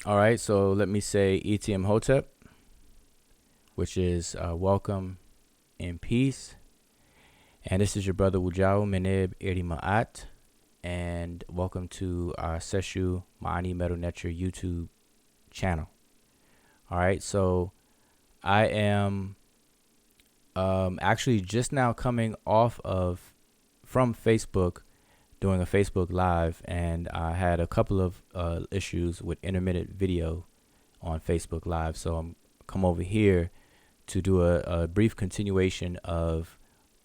All right, so let me say ETM Hotep, which is welcome and peace. And this is your brother Wujao Meneb Iri Ma'at. And welcome to our Seshu Ma'ani Metal Netcher YouTube channel. All right, so I am actually just now coming off of from Facebook, doing a Facebook Live, and I had a couple of issues with intermittent video on Facebook Live. So I'm come over here to do a brief continuation of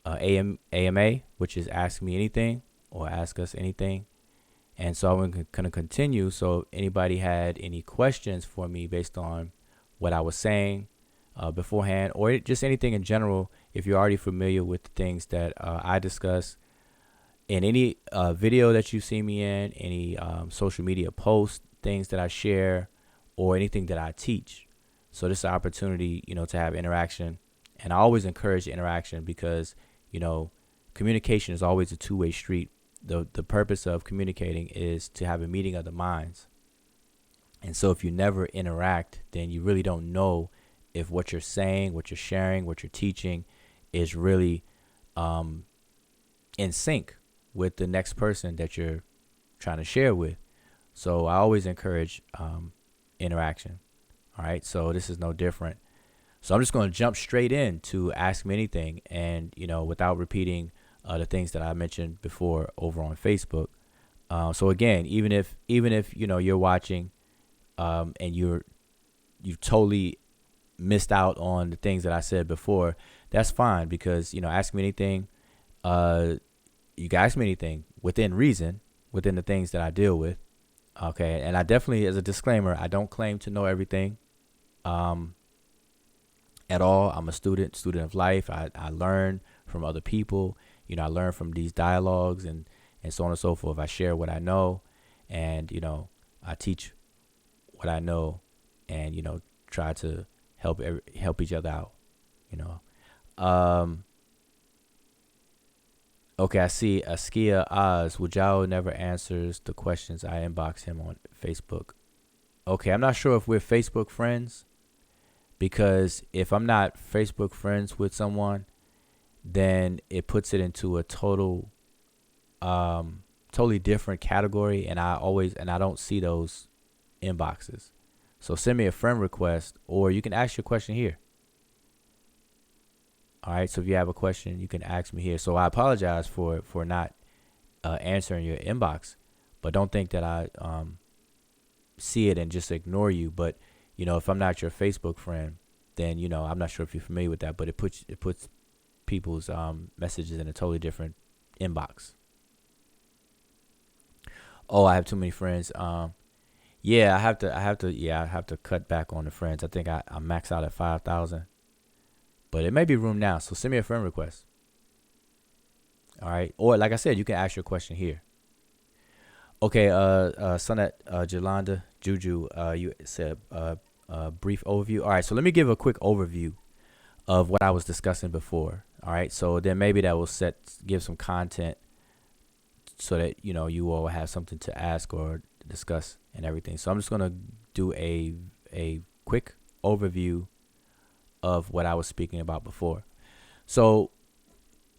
AMA, which is Ask Me Anything or Ask Us Anything. And so I'm going to continue. So if anybody had any questions for me based on what I was saying beforehand, or just anything in general, if you're already familiar with the things that I discuss in any video that you see me in, any social media posts, things that I share, or anything that I teach. So this is an opportunity, to have interaction. And I always encourage interaction because, communication is always a two-way street. The purpose of communicating is to have a meeting of the minds. And so if you never interact, then you really don't know if what you're saying, what you're sharing, what you're teaching is really in sync with the next person that you're trying to share with. So I always encourage interaction. All right, so this is no different. So I'm just going to jump straight in to Ask Me Anything, and without repeating the things that I mentioned before over on Facebook. So again, even if you're watching and you've totally missed out on the things that I said before, that's fine, because Ask Me Anything. You can ask me anything within reason, within the things that I deal with. Okay, and I definitely, as a disclaimer, I don't claim to know everything at all. I'm a student of life. I learn from other people. I learn from these dialogues and so on and so forth. I share what I know, and I teach what I know, and try to help each other out. Okay, I see Askia Oz. Wujao never answers the questions I inbox him on Facebook. Okay, I'm not sure if we're Facebook friends, because if I'm not Facebook friends with someone, then it puts it into a totally different category, and I don't see those inboxes. So send me a friend request, or you can ask your question here. All right, so if you have a question, you can ask me here. So I apologize for not answering your inbox, but don't think that I see it and just ignore you. But if I'm not your Facebook friend, then I'm not sure if you're familiar with that, but it puts people's messages in a totally different inbox. Oh, I have too many friends. Yeah, I have to cut back on the friends. I think I max out at 5,000. But it may be room now, so send me a friend request. All right, or like I said, you can ask your question here. Okay, Sonnet, Jolanda, Juju, you said brief overview. All right, so let me give a quick overview of what I was discussing before. All right, so then maybe that will give some content so that you all have something to ask or discuss and everything. So I'm just gonna do a quick overview of what I was speaking about before. So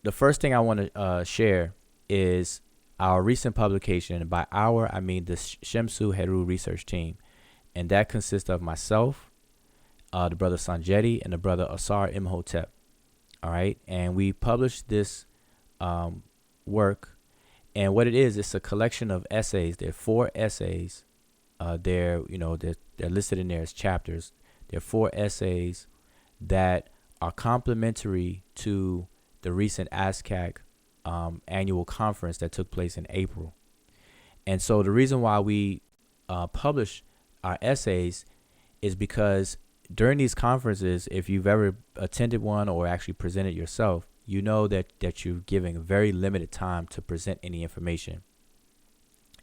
the first thing I want to share is our recent publication. And by our, I mean the Shemsu Heru research team. And that consists of myself, the brother Sanjeti, and the brother Asar Imhotep. All right. And we published this work. And what it is, it's a collection of essays. There are 4 essays. They're listed in there as chapters. There are 4 essays that are complementary to the recent ASCAC annual conference that took place in April. And so the reason why we publish our essays is because during these conferences, if you've ever attended one or actually presented yourself, you know that you're giving very limited time to present any information.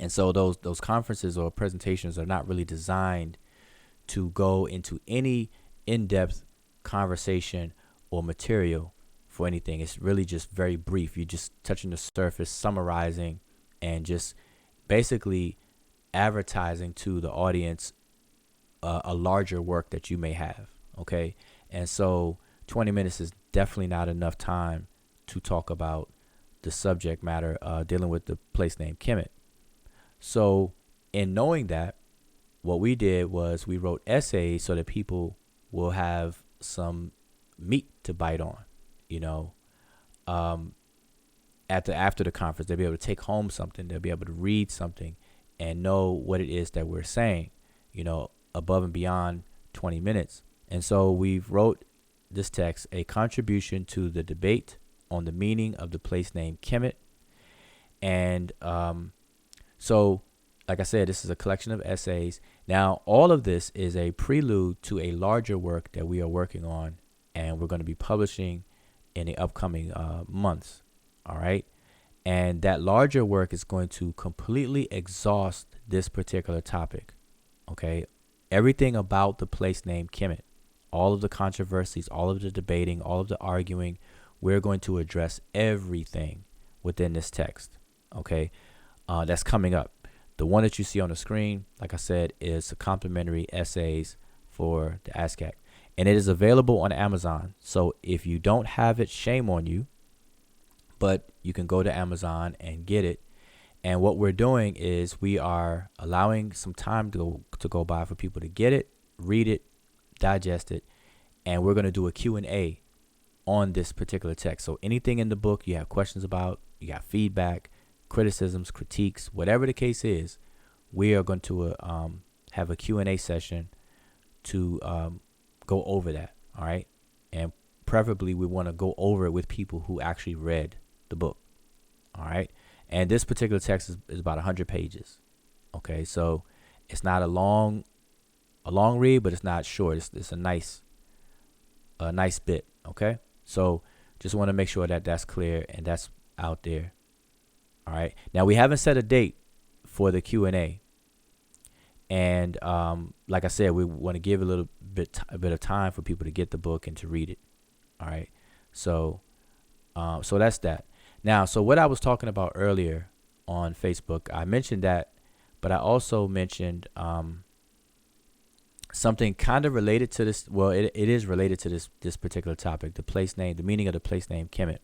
And so those conferences or presentations are not really designed to go into any in-depth conversation or material for anything. It's really just very brief. You're just touching the surface, summarizing, and just basically advertising to the audience a larger work that you may have. Okay. And so 20 minutes is definitely not enough time to talk about the subject matter dealing with the place name Kemet. So in knowing that, what we did was we wrote essays so that people will have some meat to bite on, you know, after the conference. They'll be able to take home something. They'll be able to read something and know what it is that we're saying, you know, above and beyond 20 minutes. And so we've wrote this text, a contribution to the debate on the meaning of the place name Kemet. And so, like I said, this is a collection of essays. Now, all of this is a prelude to a larger work that we are working on, and we're going to be publishing in the upcoming months. All right. And that larger work is going to completely exhaust this particular topic. Okay. Everything about the place name Kemet, all of the controversies, all of the debating, all of the arguing, we're going to address everything within this text. Okay. That's coming up. The one that you see on the screen, like I said, is complimentary essays for the ASCAC. And it is available on Amazon. So if you don't have it, shame on you. But you can go to Amazon and get it. And what we're doing is we are allowing some time to go by for people to get it, read it, digest it. And we're going to do a Q&A on this particular text. So anything in the book you have questions about, you got feedback, criticisms, critiques, whatever the case is, we are going to have a Q&A session to go over that. All right. And preferably we want to go over it with people who actually read the book. All right. And this particular text is about 100 pages. Okay. So it's not a long read, but it's not short. It's a nice bit. Okay. So just want to make sure that that's clear and that's out there. All right. Now we haven't set a date for the Q&A. And like I said, we want to give a bit of time for people to get the book and to read it. All right. So that's that. Now, so what I was talking about earlier on Facebook, I mentioned that, but I also mentioned something kind of related to this. Well, it is related to this particular topic, the place name, the meaning of the place name Kemet.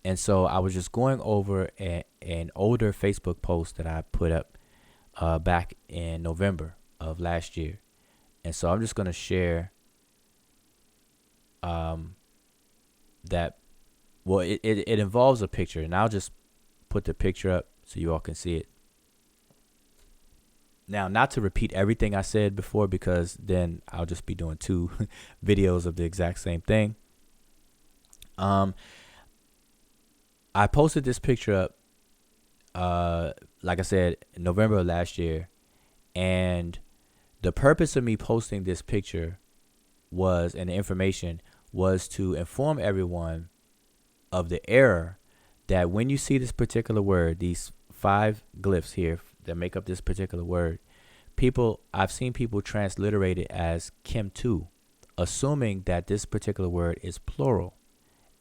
And so I was just going over an older Facebook post that I put up back in November of last year. And so I'm just going to share that. Well, it involves a picture, and I'll just put the picture up so you all can see it. Now, not to repeat everything I said before, because then I'll just be doing 2 videos of the exact same thing. I posted this picture up, like I said, in November of last year. And the purpose of me posting this picture and the information was to inform everyone of the error that when you see this particular word, these 5 glyphs here that make up this particular word, I've seen people transliterate it as Kem2, assuming that this particular word is plural,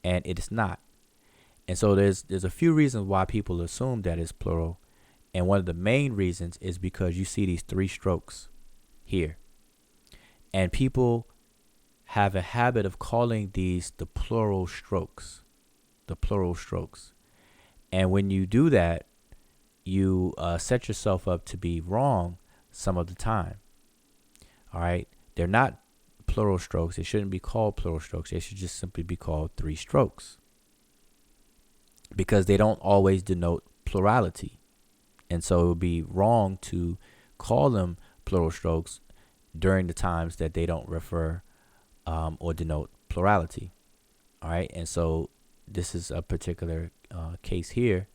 and it is not. And so there's a few reasons why people assume that it's plural. And one of the main reasons is because you see these 3 strokes here. And people have a habit of calling these the plural strokes. And when you do that, you set yourself up to be wrong some of the time. All right. They're not plural strokes. They shouldn't be called plural strokes. They should just simply be called 3 strokes, because they don't always denote plurality. And so it would be wrong to call them plural strokes during the times that they don't refer or denote plurality. All right. And so this is a particular case here.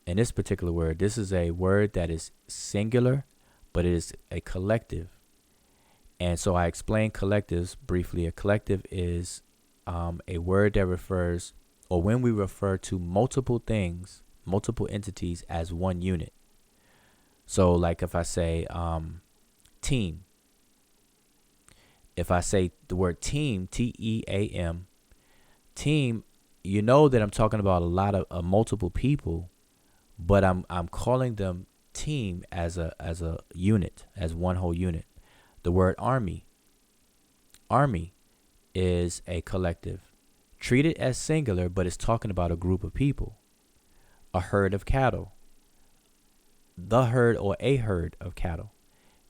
In this particular word, this is a word that is singular, but it is a collective. And so I explained collectives briefly. A collective is a word that refers, or when we refer to multiple things, multiple entities as one unit. So like if I say team, if I say the word team, T-E-A-M, team, you know that I'm talking about a lot of multiple people, but I'm calling them team as a unit, as one whole unit. The word army. Army is a collective. Treated as singular, but it's talking about a group of people. A herd of cattle. The herd or a herd of cattle.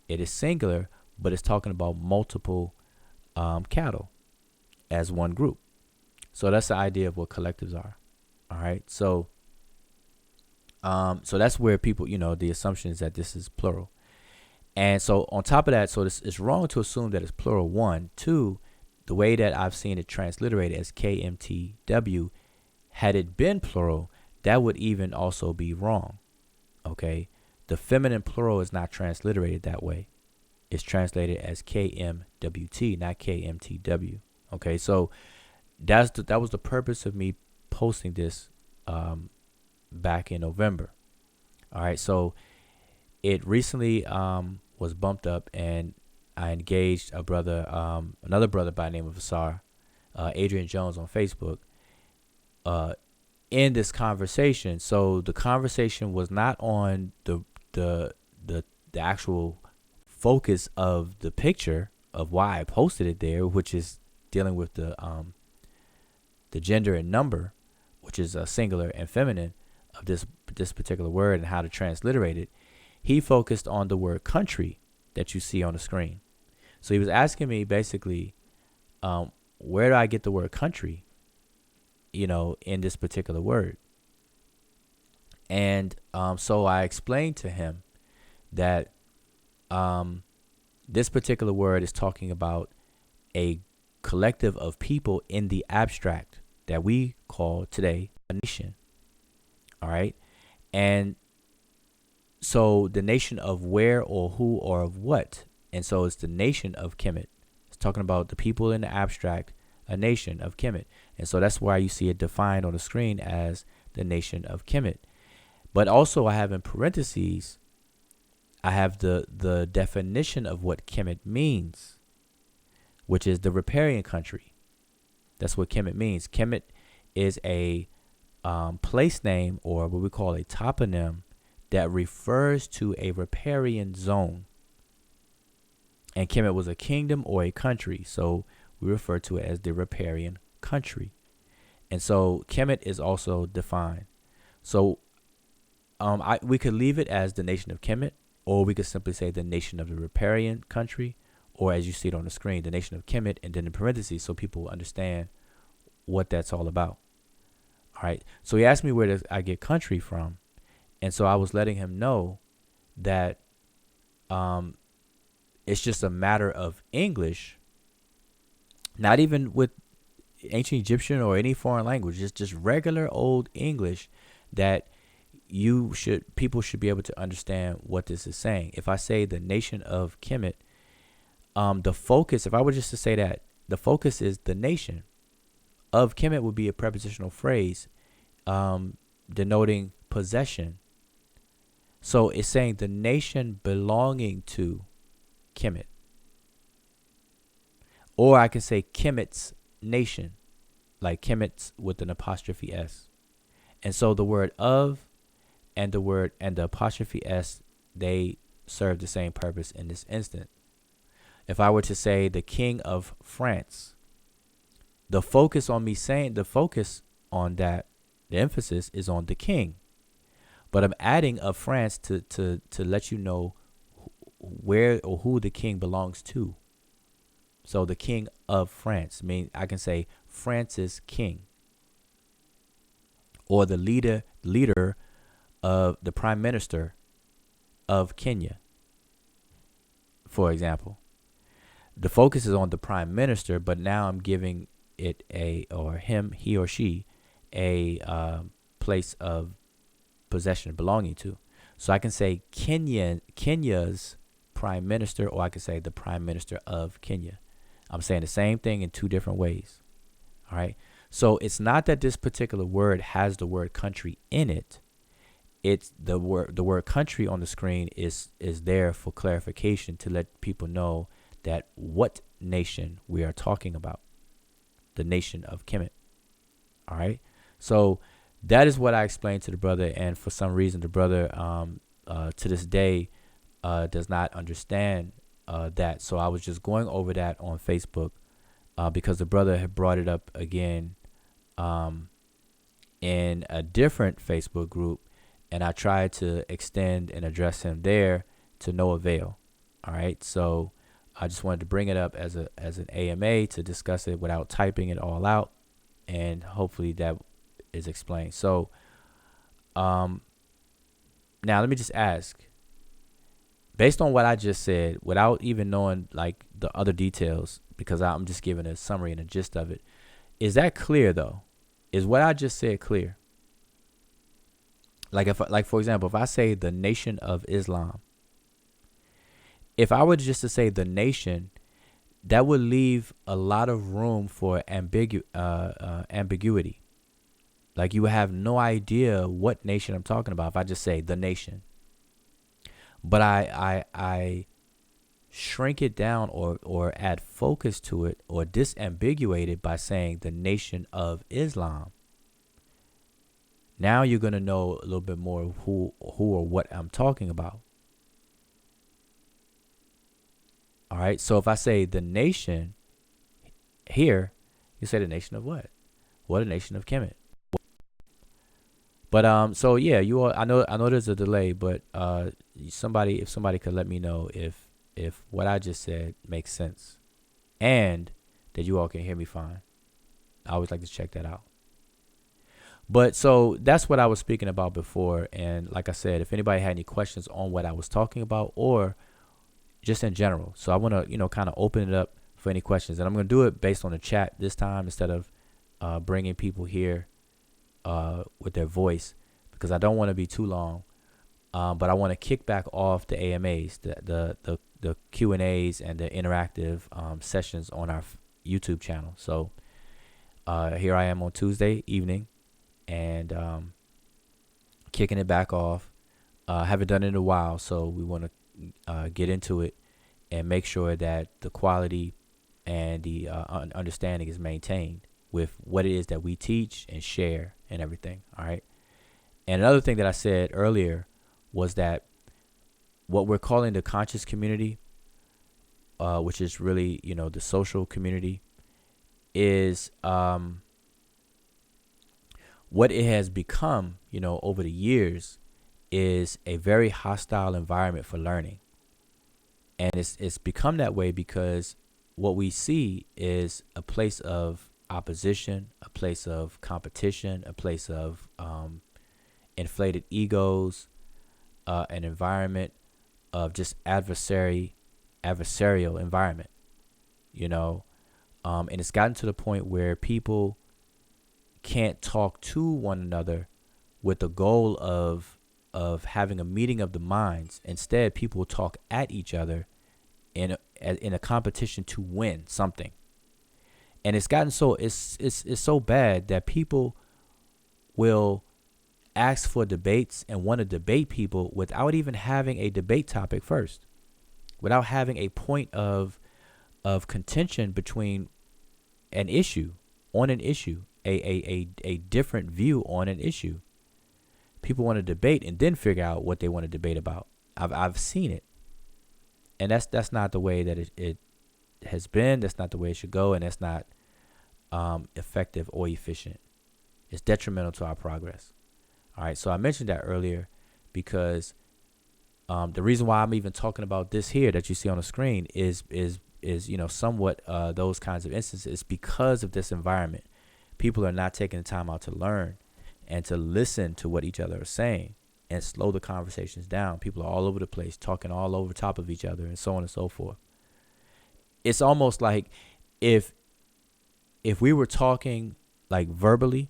It is singular, but it's talking about multiple cattle as one group. So that's the idea of what collectives are. All right. So that's where people, the assumption is that this is plural. And so on top of that, so it's wrong to assume that it's plural. One, two, the way that I've seen it transliterated as KMTW, had it been plural, that would even also be wrong. Okay. The feminine plural is not transliterated that way. It's translated as KMWT, not KMTW. Okay. So that was the purpose of me posting this back in November. All right. So it recently was bumped up, and I engaged a brother, another brother by the name of Asar, Adrian Jones on Facebook, in this conversation. So the conversation was not on the actual focus of the picture of why I posted it there, which is dealing with the gender and number, which is a singular and feminine of this particular word and how to transliterate it. He focused on the word country that you see on the screen. So he was asking me basically, where do I get the word country, in this particular word? And so I explained to him that this particular word is talking about a collective of people in the abstract that we call today a nation. All right. And so the nation of where or who or of what. And so it's the nation of Kemet. It's talking about the people in the abstract, a nation of Kemet. And so that's why you see it defined on the screen as the nation of Kemet. But also I have in parentheses, I have the definition of what Kemet means, which is the riparian country. That's what Kemet means. Kemet is a place name, or what we call a toponym, that refers to a riparian zone. And Kemet was a kingdom or a country, so we refer to it as the riparian country. And so Kemet is also defined. So we could leave it as the nation of Kemet, or we could simply say the nation of the riparian country, or as you see it on the screen, the nation of Kemet, and then in parentheses, so people understand what that's all about. All right. So he asked me where I get country from. And so I was letting him know that it's just a matter of English, not even with ancient Egyptian or any foreign language, it's just regular old English, that people should be able to understand what this is saying. If I say the nation of Kemet, the focus, if I were just to say that, the focus is the nation of Kemet would be a prepositional phrase denoting possession. So it's saying the nation belonging to Kemet. Or I can say Kemet's nation, like Kemet's with an apostrophe S. And so the word of and the apostrophe S, they serve the same purpose in this instant. If I were to say the king of France, the focus on that, the emphasis is on the king. But I'm adding of France to let you know where or who the king belongs to. So the king of France, I can say France's king, or the leader of the prime minister of Kenya, for example. The focus is on the prime minister, but now I'm giving it he or she, a place of possession belonging to. So I can say Kenya's prime minister, or I can say the prime minister of Kenya. I'm saying the same thing in two different ways. All right. So it's not that this particular word has the word country in it. It's the word country on the screen is there for clarification, to let people know that what nation we are talking about, the nation of Kemet. All right. So that is what I explained to the brother, and for some reason the brother to this day does not understand that. So I was just going over that on Facebook because the brother had brought it up again in a different Facebook group, and I tried to extend and address him there to no avail. All right, so I just wanted to bring it up as an AMA to discuss it without typing it all out, and hopefully that is explained. So now let me just ask, based on what I just said, without even knowing like the other details, because I'm just giving a summary and a gist of it, is that clear though? Is what I just said clear? Like for example, if I say the Nation of Islam, if I were just to say the nation, that would leave a lot of room for ambiguity. Like you would have no idea what nation I'm talking about if I just say the nation. But I shrink it down or add focus to it or disambiguate it by saying the Nation of Islam. Now you're going to know a little bit more of who or what I'm talking about. All right. So if I say the nation here, you say the nation of what? Well, the nation of Kemet. But so yeah, you all, I know there's a delay, but if somebody could let me know if what I just said makes sense and that you all can hear me fine. I always like to check that out. But so that's what I was speaking about before. And like I said, if anybody had any questions on what I was talking about or just in general. So I want to, kind of open it up for any questions. And I'm going to do it based on the chat this time instead of bringing people here with their voice, because I don't want to be too long. But I want to kick back off the AMAs, the Q&As and the interactive sessions on our YouTube channel. So here I am on Tuesday evening and kicking it back off. Haven't done it in a while, so we want to get into it and make sure that the quality and the understanding is maintained with what it is that we teach and share and everything. All right. And another thing that I said earlier was that what we're calling the conscious community, which is really, the social community, is what it has become, over the years, is a very hostile environment for learning. And it's become that way because what we see is a place of opposition, a place of competition, a place of inflated egos, an environment of just adversarial environment, and it's gotten to the point where people can't talk to one another with the goal of having a meeting of the minds. Instead, people talk at each other in a competition to win something. And it's gotten so it's so bad that people will ask for debates and want to debate people without even having a debate topic first, without having a point of contention between an issue, a different view on an issue. People want to debate and then figure out what they want to debate about. I've seen it, and that's not the way that it has been. That's not the way it should go, and that's not effective or efficient. It's detrimental to our progress. All right, so I mentioned that earlier because the reason why I'm even talking about this here that you see on the screen is somewhat those kinds of instances because of this environment. People are not taking the time out to learn and to listen to what each other are saying and slow the conversations down. People are all over the place, talking all over top of each other and so on and so forth. It's almost like if we were talking like vocally,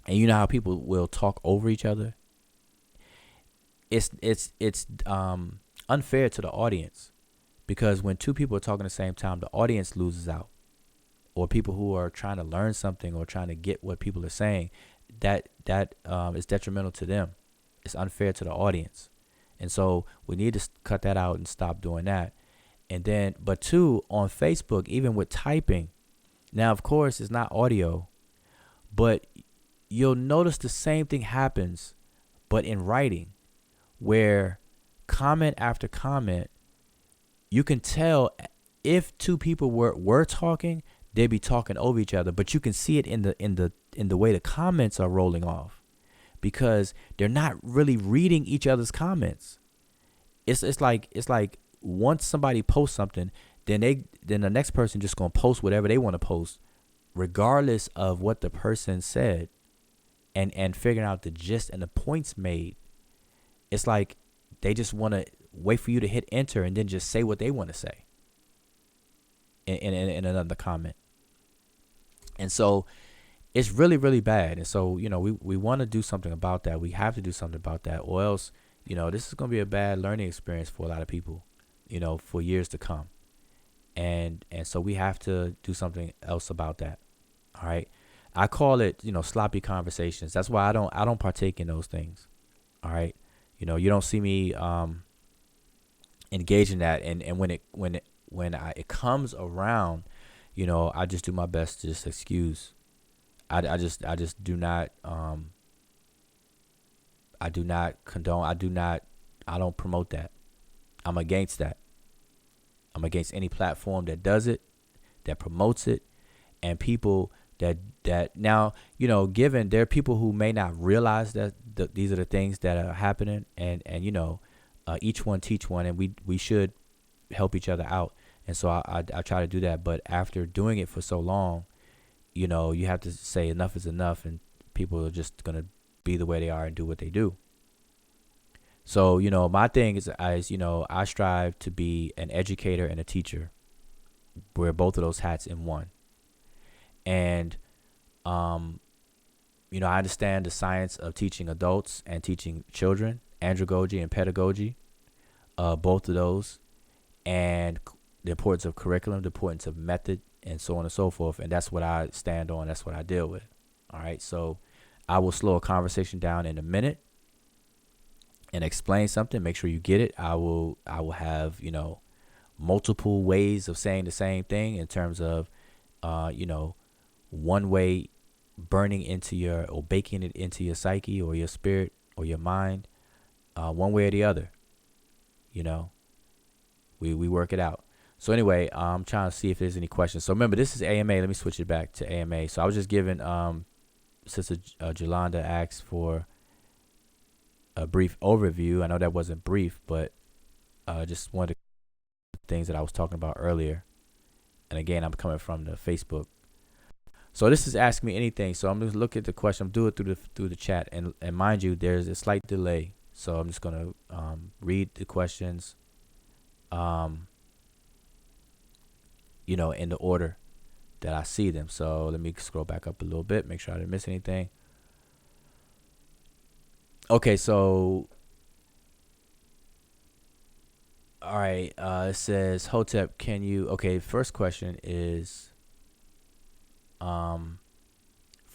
and you know how people will talk over each other, it's unfair to the audience, because when two people are talking at the same time, the audience loses out. Or people who are trying to learn something or trying to get what people are saying, that is detrimental to them. It's unfair to the audience. And so we need to cut that out and stop doing that. And then, but two, on Facebook, even with typing, now, of course, it's not audio, but you'll notice the same thing happens, but in writing, where comment after comment you can tell if two people were talking, they'd be talking over each other, but you can see it in the way the comments are rolling off, because they're not really reading each other's comments. It's like once somebody posts something, then the next person just gonna post whatever they want to post, regardless of what the person said, and figuring out the gist and the points made. It's like they just want to wait for you to hit enter and then just say what they want to say in another comment. And so it's really, really bad. And so, we want to do something about that. We have to do something about that, or else, this is going to be a bad learning experience for a lot of people, for years to come. And so we have to do something else about that. All right. I call it, sloppy conversations. That's why I don't partake in those things. All right. You don't see me engage in that. And when it comes around, I just do my best to just excuse. I just do not I do not condone. I don't promote that. I'm against that. I'm against any platform that does it, that promotes it, and people that now, given there are people who may not realize that these are the things that are happening, and each one teach one, and we should help each other out. And so I try to do that. But after doing it for so long, you have to say enough is enough, and people are just going to be the way they are and do what they do. So, my thing is, I strive to be an educator and a teacher, wear both of those hats in one. And, I understand the science of teaching adults and teaching children, andragogy and pedagogy, both of those, and the importance of curriculum, the importance of method, and so on and so forth. And that's what I stand on. That's what I deal with. All right. So I will slow a conversation down in a minute and explain something. Make sure you get it. I will have, multiple ways of saying the same thing in terms of, one way burning into or baking it into your psyche or your spirit or your mind, one way or the other. We work it out. So anyway, I'm trying to see if there's any questions. So remember, this is AMA. Let me switch it back to AMA. So I was just giving Sister Jolanda asked for a brief overview. I know that wasn't brief, but just one of the things that I was talking about earlier. And again, I'm coming from the Facebook. So this is Ask Me Anything. So I'm going to look at the question. I'm doing it through the chat. And mind you, there's a slight delay. So I'm just going to read the questions, in the order that I see them. So let me scroll back up a little bit, make sure I didn't miss anything. Okay, so all right, it says, Hotep, can you, okay, first question is from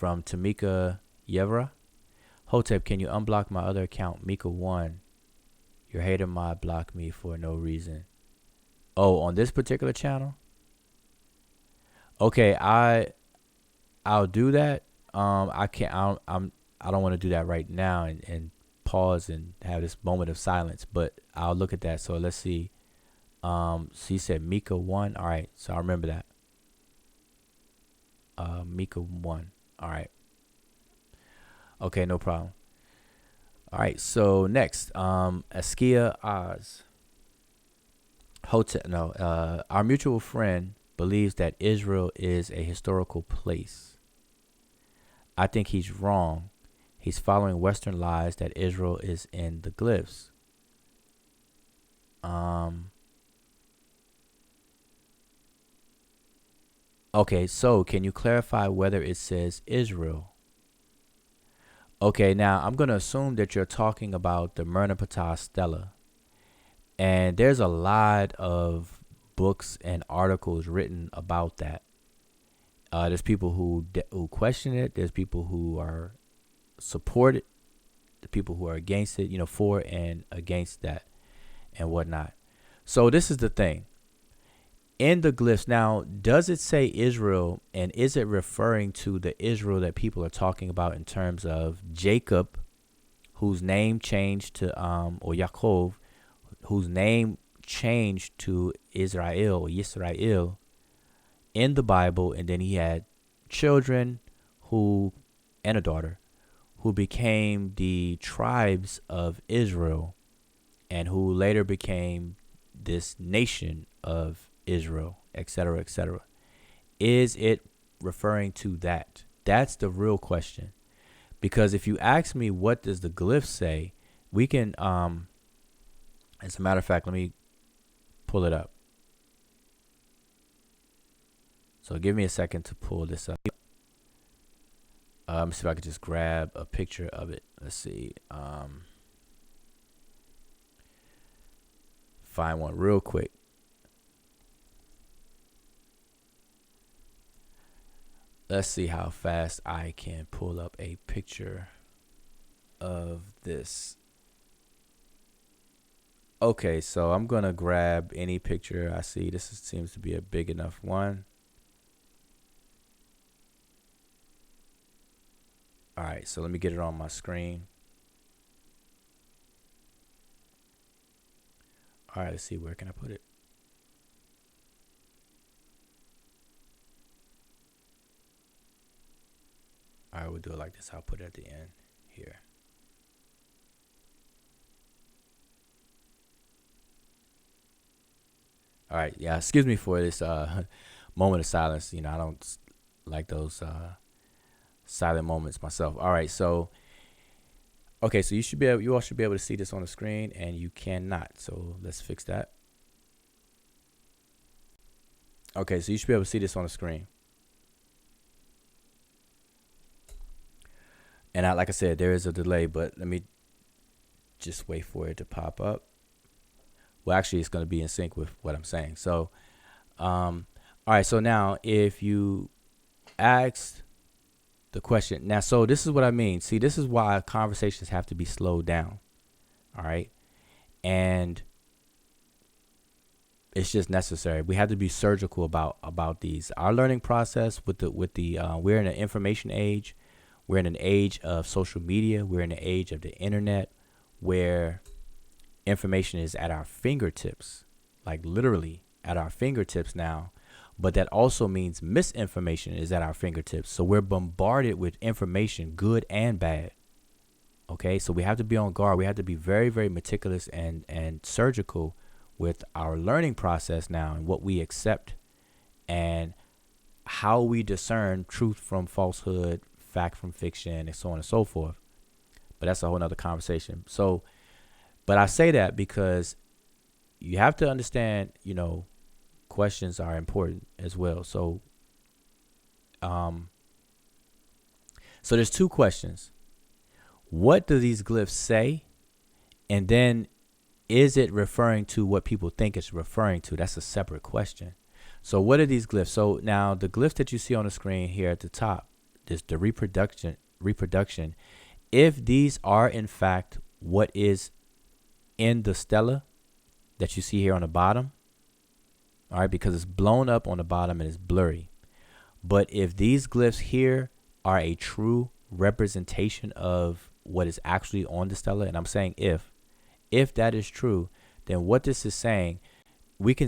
Tamika Yevra. Hotep, can you unblock my other account, Mika1? Your hater mod blocked me for no reason. Oh, on this particular channel? Okay, I'll do that. I don't want to do that right now and pause and have this moment of silence, but I'll look at that. So let's see. So you said Mika1. All right, so I remember that. Mika1. All right. Okay, no problem. All right, so next, Askia Oz. Hotep, no, our mutual friend believes that Israel is a historical place. I think he's wrong. He's following Western lies that Israel is in the glyphs. Okay, so can you clarify whether it says Israel? Okay, now I'm going to assume that you're talking about the Merneptah Stele. And there's a lot of books and articles written about that. There's people who question it. There's people who are support it. The people who are against it, for and against that and whatnot. So this is the thing. In the glyphs, now, does it say Israel, and is it referring to the Israel that people are talking about in terms of Jacob, whose name changed to, or Yaakov, whose name changed to Yisrael in the Bible, and then he had children who and a daughter who became the tribes of Israel and who later became this nation of Israel, etc., etc. Is it referring to that? That's the real question. Because if you ask me, what does the glyph say? We can, as a matter of fact, let me pull it up. So give me a second to pull this up. Let me see if I could just grab a picture of it. Let's see. Find one real quick. Let's see how fast I can pull up a picture of this. Okay, so I'm going to grab any picture I see. Seems to be a big enough one. All right, so let me get it on my screen. All right, let's see, where can I put it? All right, we'll do it like this. I'll put it at the end here. All right, yeah, excuse me for this moment of silence. You know, I don't like those silent moments myself. All right, so okay, so you all should be able to see this on the screen, and you cannot. So let's fix that. Okay, so you should be able to see this on the screen. And like I said, there is a delay, but let me just wait for it to pop up. Well, actually, it's going to be in sync with what I'm saying. So, all right. So now, if you asked the question, now, so this is what I mean. See, this is why conversations have to be slowed down. All right. And it's just necessary. We have to be surgical about these. Our learning process we're in an information age. We're in an age of social media. We're in an age of the internet where information is at our fingertips, like literally at our fingertips now. But that also means misinformation is at our fingertips. So we're bombarded with information, good and bad. Okay, so we have to be on guard. We have to be very, very meticulous and surgical with our learning process now, and what we accept and how we discern truth from falsehood, fact from fiction, and so on and so forth. But that's a whole nother conversation. So, but I say that because you have to understand, you know, questions are important as well. So, so there's two questions. What do these glyphs say? And then, is it referring to what people think it's referring to? That's a separate question. So what are these glyphs? So now the glyphs that you see on the screen here at the top, is the reproduction. If these are in fact what is in the stele that you see here on the bottom, all right, because it's blown up on the bottom and it's blurry. But if these glyphs here are a true representation of what is actually on the stele, and I'm saying if that is true, then what this is saying, we can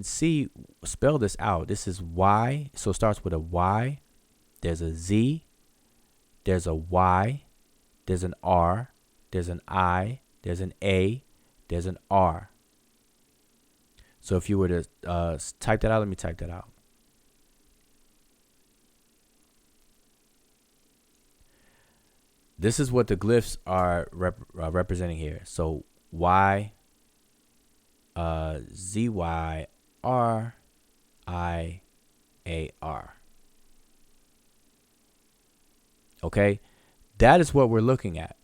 spell this out. This is Y, so it starts with a Y. There's a Z, there's a Y, there's an R, there's an I, there's an A, there's an R. So if you were to type that out, let me type that out. This is what the glyphs are representing here. So Y, Z, Y, R, I, A, R. Okay, that is what we're looking at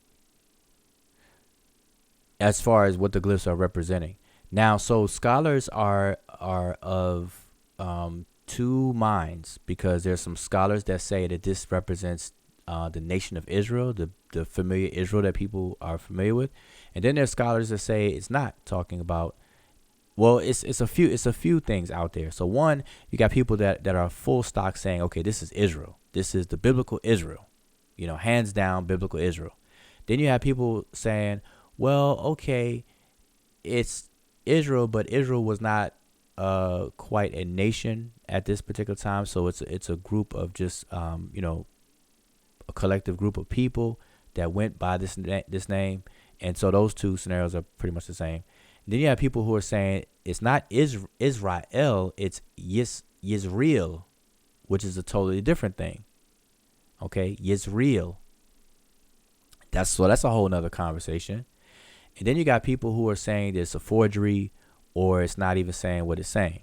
as far as what the glyphs are representing. Now, so scholars are of two minds, because there's some scholars that say that this represents the nation of Israel, the familiar Israel that people are familiar with, and then there's scholars that say it's not talking about. Well, it's a few things out there. So one, you got people that are full stock saying, okay, this is Israel. This is the biblical Israel. You know, hands down biblical Israel. Then you have people saying, well, okay, it's Israel, but Israel was not quite a nation at this particular time. So it's a group of just a collective group of people that went by this name. And so those two scenarios are pretty much the same. And then you have people who are saying it's not Israel, it's Yisrael, which is a totally different thing. Okay, Yisrael. That's a whole nother conversation. And then you got people who are saying it's a forgery, or it's not even saying what it's saying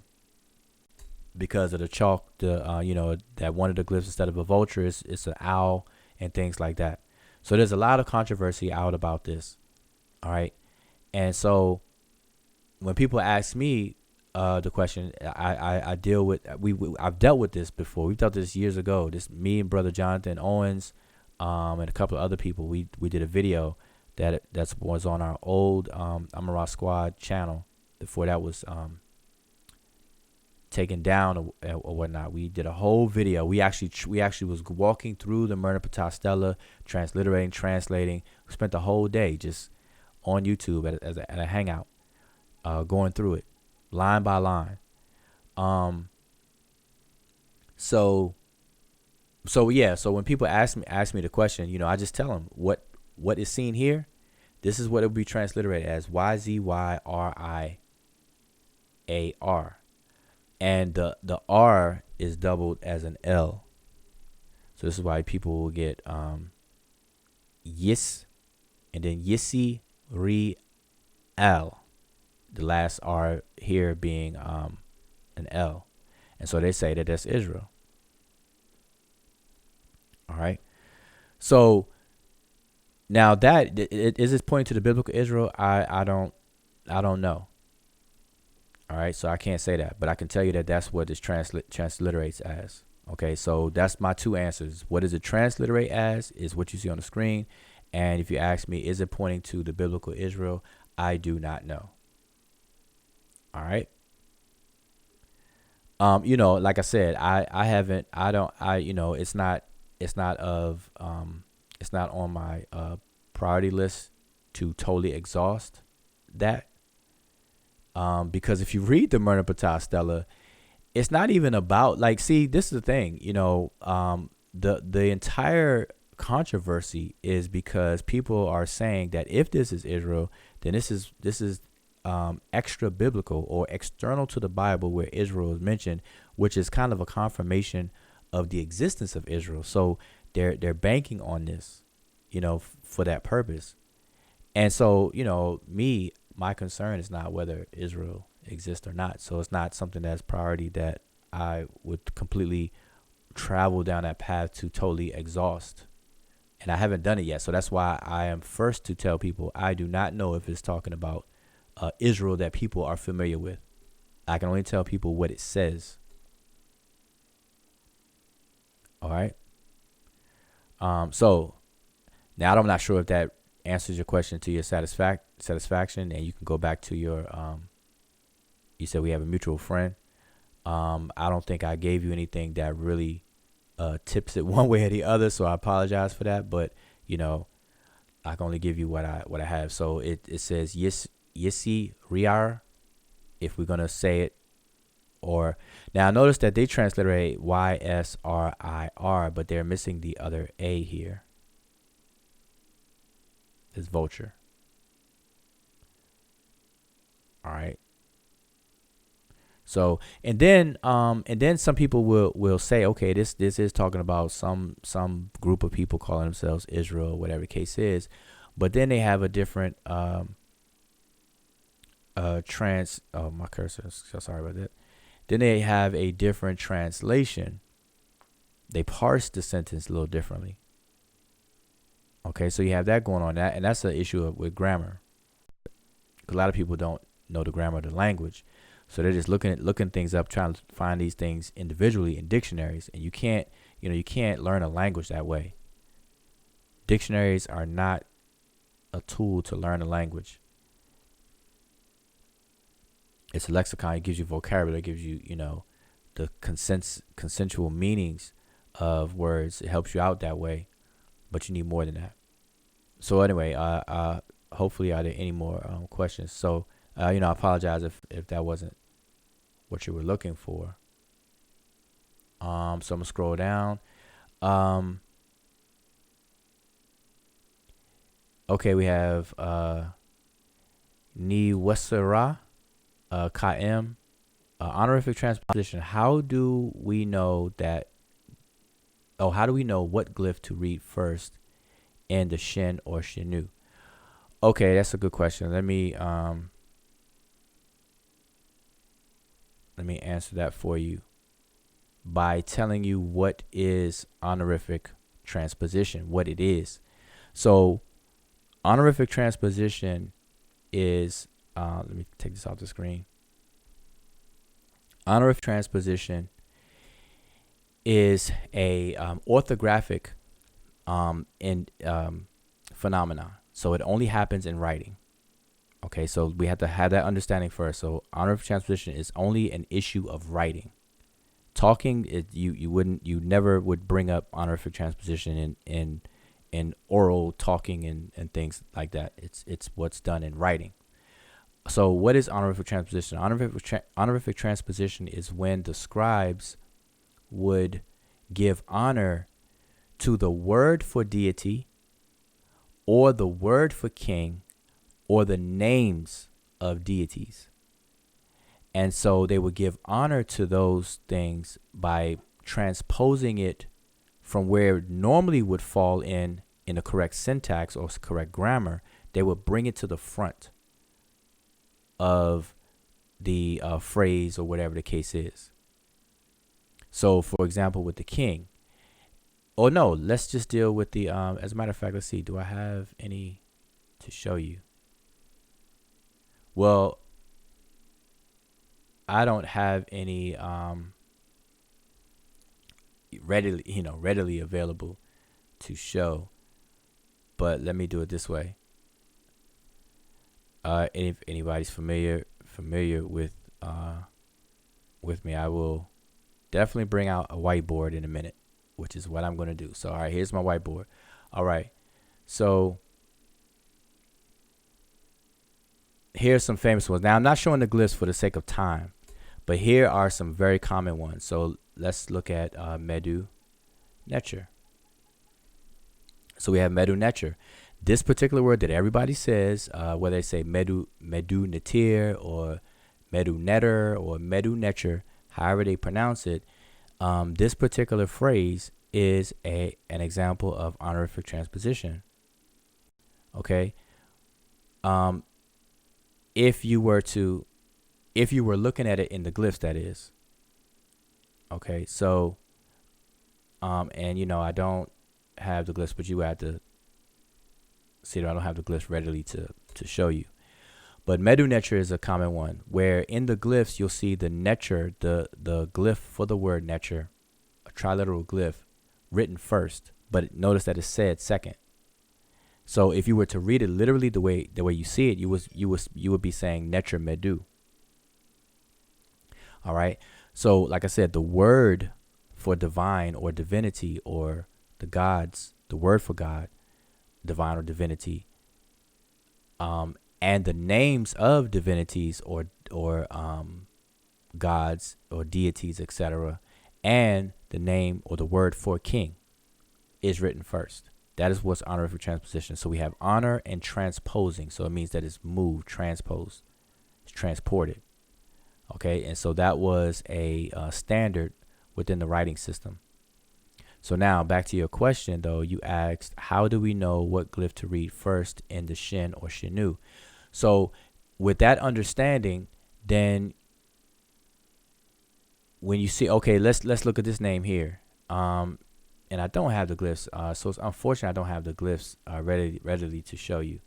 because of the chalk. That one of the glyphs, instead of a vulture, it's an owl and things like that. So there's a lot of controversy out about this. All right, and so when people ask me the question, I deal with I've dealt with this before. We've dealt with this years ago. This, me and brother Jonathan Owens, and a couple of other people. We did a video that was on our old Amara Squad channel before that was taken down or whatnot. We did a whole video. We actually was walking through the Merneptah Stele, translating. We spent the whole day just on YouTube at a hangout, going through it line by line. So when people ask me the question, I just tell them what is seen here. This is what it would be transliterated as YZYRIAR, and the R is doubled as an L. So this is why people will get Yis, and then Yissi Re L, the last R here being an L, and so they say that that's Israel. All right, so now that is this pointing to the biblical Israel? I don't know. All right, so I can't say that, but I can tell you that that's what this transliterates as. Okay, so that's my two answers. What does it transliterate as is what you see on the screen. And if you ask me, is it pointing to the biblical Israel? I do not know. All right. Like I said, it's not on my priority list to totally exhaust that. Because if you read the Merneptah Stele, it's not even about see, this is the thing, the entire controversy is because people are saying that if this is Israel, then this is extra biblical or external to the Bible where Israel is mentioned, which is kind of a confirmation of the existence of Israel. So they're banking on this, for that purpose. And so, my concern is not whether Israel exists or not. So it's not something that's priority that I would completely travel down that path to totally exhaust. And I haven't done it yet. So that's why I am first to tell people I do not know if it's talking about Israel that people are familiar with. I can only tell people what it says. All right. So now I'm not sure if that answers your question to your satisfaction, and you can go back to your you said we have a mutual friend. I don't think I gave you anything that really tips it one way or the other, so I apologize for that, but I can only give you what I have. So it says Yissi Riar, if we're gonna say it. Or now notice that they transliterate YSRIR, but they're missing the other A here. Is vulture. All right. So and then some people will say, okay, this is talking about some group of people calling themselves Israel, whatever the case is, but then they have a different my cursor, so sorry about that. Then they have a different translation. They parse the sentence a little differently. Okay, so you have that going on, and that's an issue with grammar. A lot of people don't know the grammar of the language, so they're just looking things up, trying to find these things individually in dictionaries, and you can't learn a language that way. Dictionaries are not a tool to learn a language. It's a lexicon. It gives you vocabulary. It gives you the consensual meanings of words. It helps you out that way, but you need more than that. So anyway, hopefully, are there any more questions? So I apologize if that wasn't what you were looking for. So I'm gonna scroll down. Okay, we have Ni Wesera, Kaim, honorific transposition. How do we know that? Oh, how do we know what glyph to read first in the Shin or Shinu? Okay, that's a good question. Let me answer that for you by telling you what is honorific transposition, what it is. So honorific transposition is, let me take this off the screen. Honorific transposition is a orthographic phenomenon. So it only happens in writing. Okay, so we have to have that understanding first. So honorific transposition is only an issue of writing. Talking, you never would bring up honorific transposition in oral talking and things like that. It's what's done in writing. So what is honorific transposition? Honorific transposition is when the scribes would give honor to the word for deity or the word for king or the names of deities. And so they would give honor to those things by transposing it from where it normally would fall in the correct syntax or correct grammar. They would bring it to the front of the phrase or whatever the case is. So, for example, with the king. Oh, no, let's just deal with the, as a matter of fact, let's see. Do I have any to show you? Well, I don't have any readily available to show, but let me do it this way. If anybody's familiar with me, I will definitely bring out a whiteboard in a minute, which is what I'm going to do. So, all right, here's my whiteboard. All right, so here's some famous ones. Now, I'm not showing the glyphs for the sake of time, but here are some very common ones. So let's look at Medew, Netcher. So we have Medew, Netcher. This particular word that everybody says, whether they say mdw-ntr or Medew-ntr or Medew-Netcher, however they pronounce it, this particular phrase is an example of honorific transposition. Okay. If you were looking at it in the glyphs, that is. Okay, so and I don't have the glyphs, but you have to see that I don't have the glyphs readily to show you. But Medew-Netcher is a common one where in the glyphs you'll see the Netcher, the glyph for the word Netcher, a triliteral glyph, written first, but notice that it's said second. So if you were to read it literally the way you see it, you would be saying Netcher Medew. All right. So like I said, the word for divine or divinity or the gods, the word for God, divine or divinity, and the names of divinities or gods or deities, etc., and the name or the word for king is written first. That is what's honorific transposition. So we have honor and transposing. So it means that it's moved, transposed, it's transported. Okay, and so that was a standard within the writing system. So now back to your question, though. You asked, how do we know what glyph to read first in the Shin or Shinu? So with that understanding, then when you see, okay, let's look at this name here. And I don't have the glyphs, so it's unfortunate I don't have the glyphs readily to show you.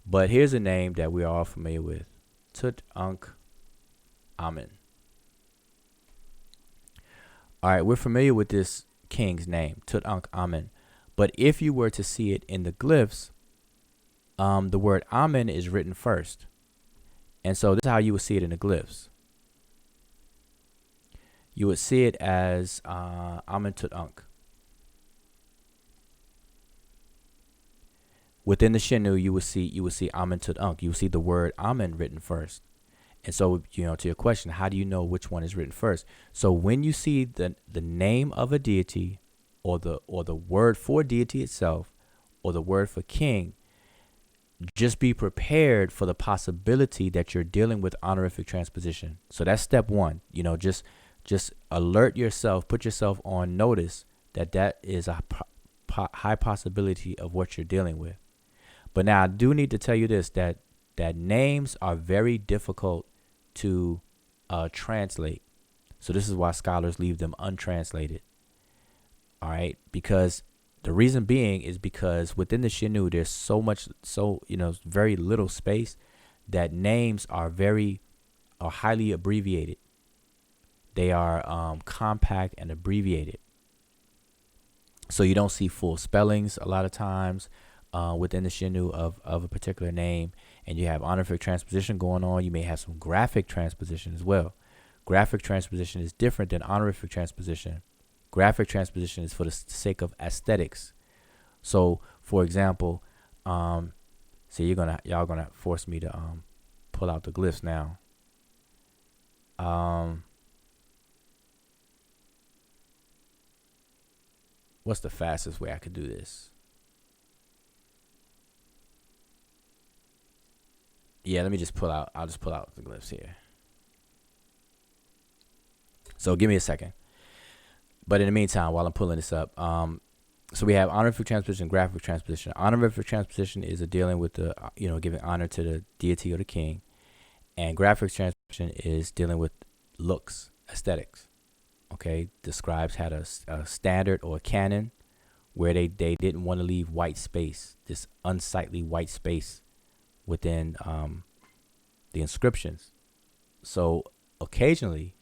But here's a name that we are all familiar with, Tutankhamun. All right, we're familiar with this king's name, Tutankhamun. But if you were to see it in the glyphs, the word Amen is written first. And so this is how you would see it in the glyphs. You would see it as Amen Tutank. within the Shinu, you would see Amen to Unk. You would see the word Amen written first. And so, to your question, how do you know which one is written first? So when you see the name of a deity, or the word for deity itself, or the word for king, just be prepared for the possibility that you're dealing with honorific transposition. So that's step one. Just alert yourself, put yourself on notice that is a high possibility of what you're dealing with. But now I do need to tell you this, that names are very difficult to translate. So this is why scholars leave them untranslated. All right, because the reason being is because within the Shinu there's very little space, that names are highly abbreviated. They are compact and abbreviated. So you don't see full spellings a lot of times within the Shinu of a particular name. And you have honorific transposition going on. You may have some graphic transposition as well. Graphic transposition is different than honorific transposition. Graphic transposition is for the sake of aesthetics. So, for example, y'all gonna force me to pull out the glyphs now. What's the fastest way I could do this? Yeah, let me just pull out. I'll just pull out the glyphs here. So give me a second. But in the meantime, while I'm pulling this up, so we have honorific transposition, graphic transposition. Honorific transposition is dealing with the, giving honor to the deity or the king. And graphic transposition is dealing with looks, aesthetics. Okay, the scribes had a standard or a canon where they didn't want to leave white space, this unsightly white space within the inscriptions. So occasionally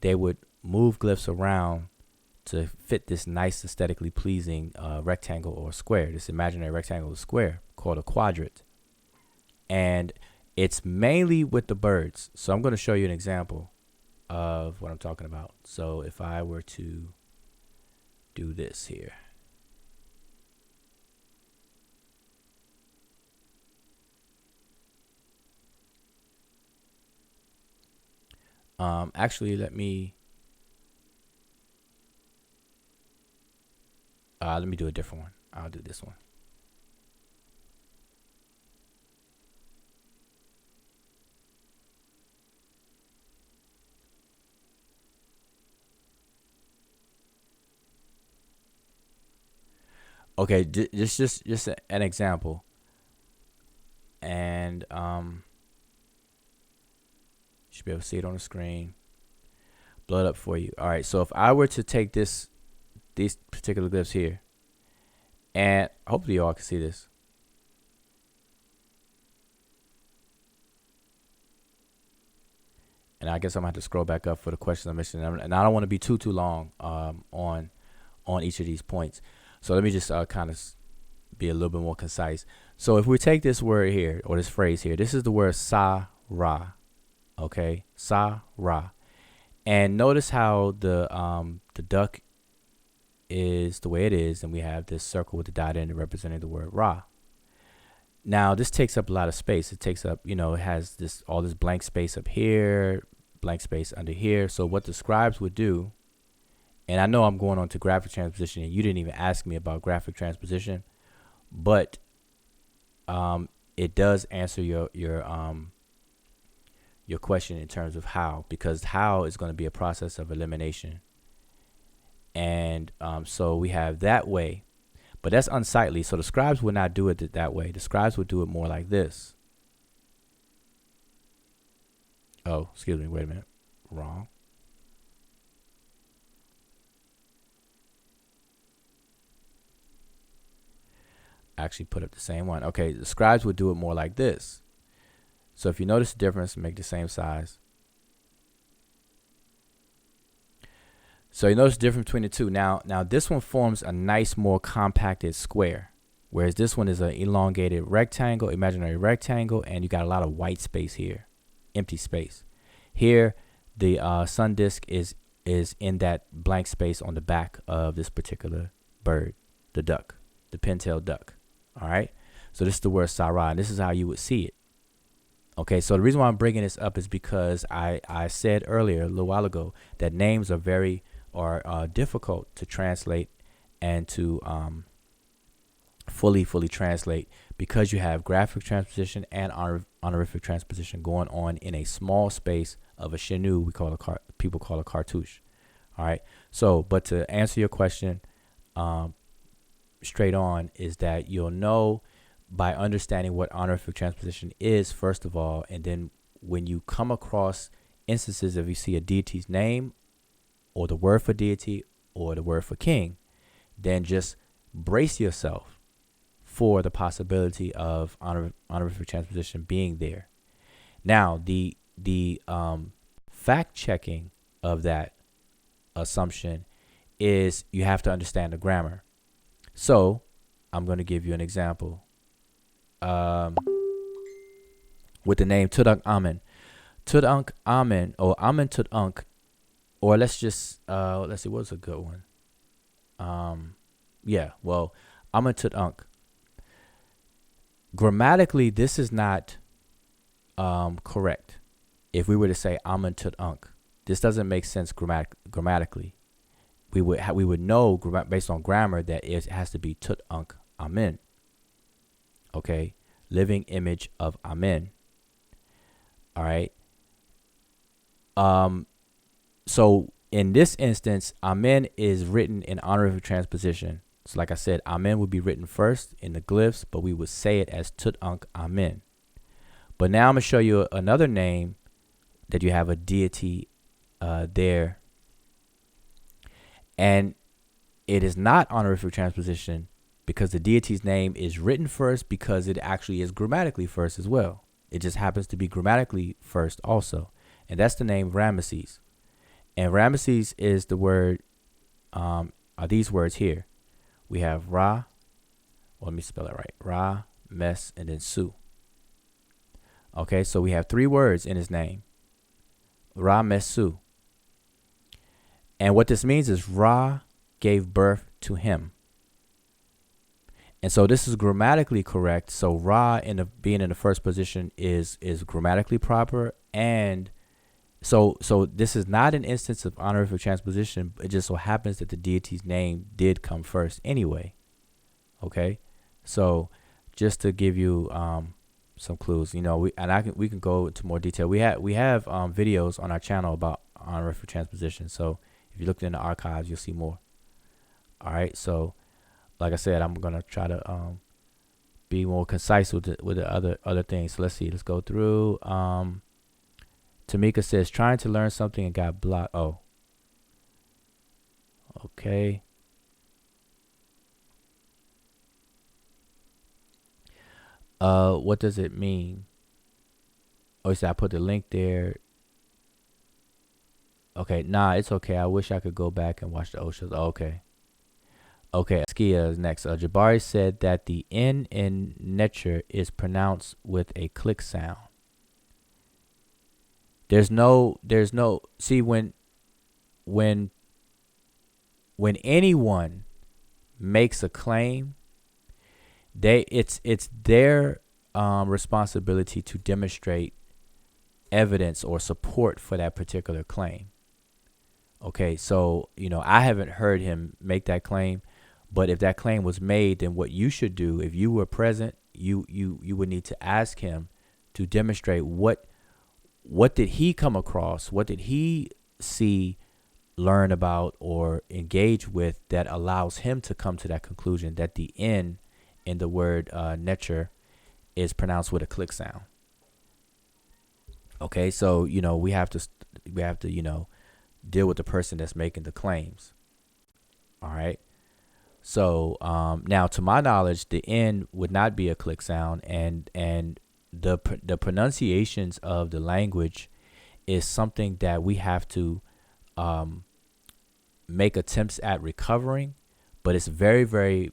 they would move glyphs around to fit this nice aesthetically pleasing rectangle or square, this imaginary rectangle or square called a quadrant. And it's mainly with the birds. So I'm going to show you an example of what I'm talking about. So if I were to do this here. Actually, let me do a different one. I'll do this one. Okay, just an example. And you should be able to see it on the screen. Blow it up for you. All right, so if I were to take these particular glyphs here, and hopefully y'all can see this. And I guess I'm gonna have to scroll back up for the questions I'm missing. And I don't want to be too long on each of these points. So let me just kind of be a little bit more concise. So if we take this word here, or this phrase here, this is the word sa-ra. Okay, sa-ra. And notice how the duck is the way it is, and we have this circle with the dot in it representing the word Ra. Now this takes up a lot of space. It takes up, it has all this blank space up here, blank space under here. So what the scribes would do, and I know I'm going on to graphic transposition, and you didn't even ask me about graphic transposition, but it does answer your question in terms of how, because how is going to be a process of elimination. And so we have that way, but that's unsightly. So the scribes would not do it that way. The scribes would do it more like this. Oh, excuse me. Wait a minute. Wrong. I actually put up the same one. Okay, the scribes would do it more like this. So if you notice the difference, make the same size. So you notice the difference between the two. Now this one forms a nice, more compacted square, whereas this one is an elongated rectangle, imaginary rectangle, and you got a lot of white space here, empty space. Here, the sun disk is in that blank space on the back of this particular bird, the duck, the pintail duck. All right. So this is the word Sarah, and this is how you would see it. Okay, so the reason why I'm bringing this up is because I said earlier, a little while ago, that names are difficult to translate and to fully translate, because you have graphic transposition and honorific transposition going on in a small space of a chenu. People call a cartouche. All right. So, but to answer your question straight on, is that you'll know by understanding what honorific transposition is, first of all, and then when you come across instances of you see a deity's name or the word for deity or the word for king, then just brace yourself for the possibility of honorific transposition being there. Now, the fact checking of that assumption is you have to understand the grammar. So I'm going to give you an example. With the name Tutankhamen. Tutankhamen, or Amen Tutank, or let's see, what's a good one? Amen Tutank. Grammatically, this is not correct. If we were to say Amen Tutank, this doesn't make sense grammatically. We would know based on grammar that it has to be Tutank Amen. Okay, living image of Amen. All right. So in this instance, Amen is written in honorific transposition. So like I said, Amen would be written first in the glyphs, but we would say it as Tutank Amen. But now I'm gonna show you another name that you have a deity there, and it is not honorific transposition, because the deity's name is written first, because it actually is grammatically first as well. It just happens to be grammatically first also. And that's the name Ramesses. And Ramesses is the word, are these words here. We have Ra, let me spell it right. Ra, Mes, and then Su. Okay, so we have 3 words in his name. Ra, Mes, Su. And what this means is Ra gave birth to him. And so this is grammatically correct. So Ra being in the first position is grammatically proper. And so this is not an instance of honorific transposition. It just so happens that the deity's name did come first anyway. Okay. So just to give you some clues, we can go into more detail. We have videos on our channel about honorific transposition. So if you look in the archives, you'll see more. All right. So like I said, I'm gonna try to be more concise with the other things. So let's see. Let's go through. Tamika says trying to learn something and got blocked. Oh, okay. What does it mean? Oh, so I put the link there. Okay, nah, it's okay. I wish I could go back and watch the old shows. Oh, okay. Okay, Skia is next. Jabari said that the N in Netcher is pronounced with a click sound. There's no, see, when anyone makes a claim, it's their responsibility to demonstrate evidence or support for that particular claim. Okay, so, I haven't heard him make that claim. But if that claim was made, then what you should do, if you were present, you would need to ask him to demonstrate what did he come across, what did he see, learn about, or engage with that allows him to come to that conclusion that the N in the word Netcher is pronounced with a click sound. Okay, so we have to deal with the person that's making the claims. All right. So now, to my knowledge, the N would not be a click sound, and the pronunciations of the language is something that we have to make attempts at recovering, but it's very, very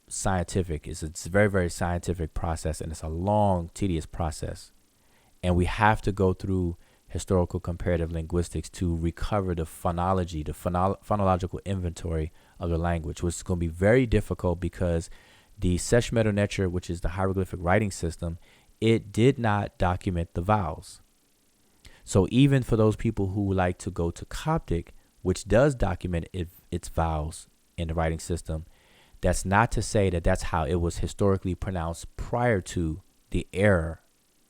scientific. It's a very, very scientific process, and it's a long, tedious process, and we have to go through historical comparative linguistics to recover the phonology, the phonological inventory of the language, which is going to be very difficult because The Sesh Netcher, which is the hieroglyphic writing system, it did not document the vowels. So even for those people who like to go to Coptic, which does document its vowels in the writing system, that's not to say that that's how it was historically pronounced prior to the era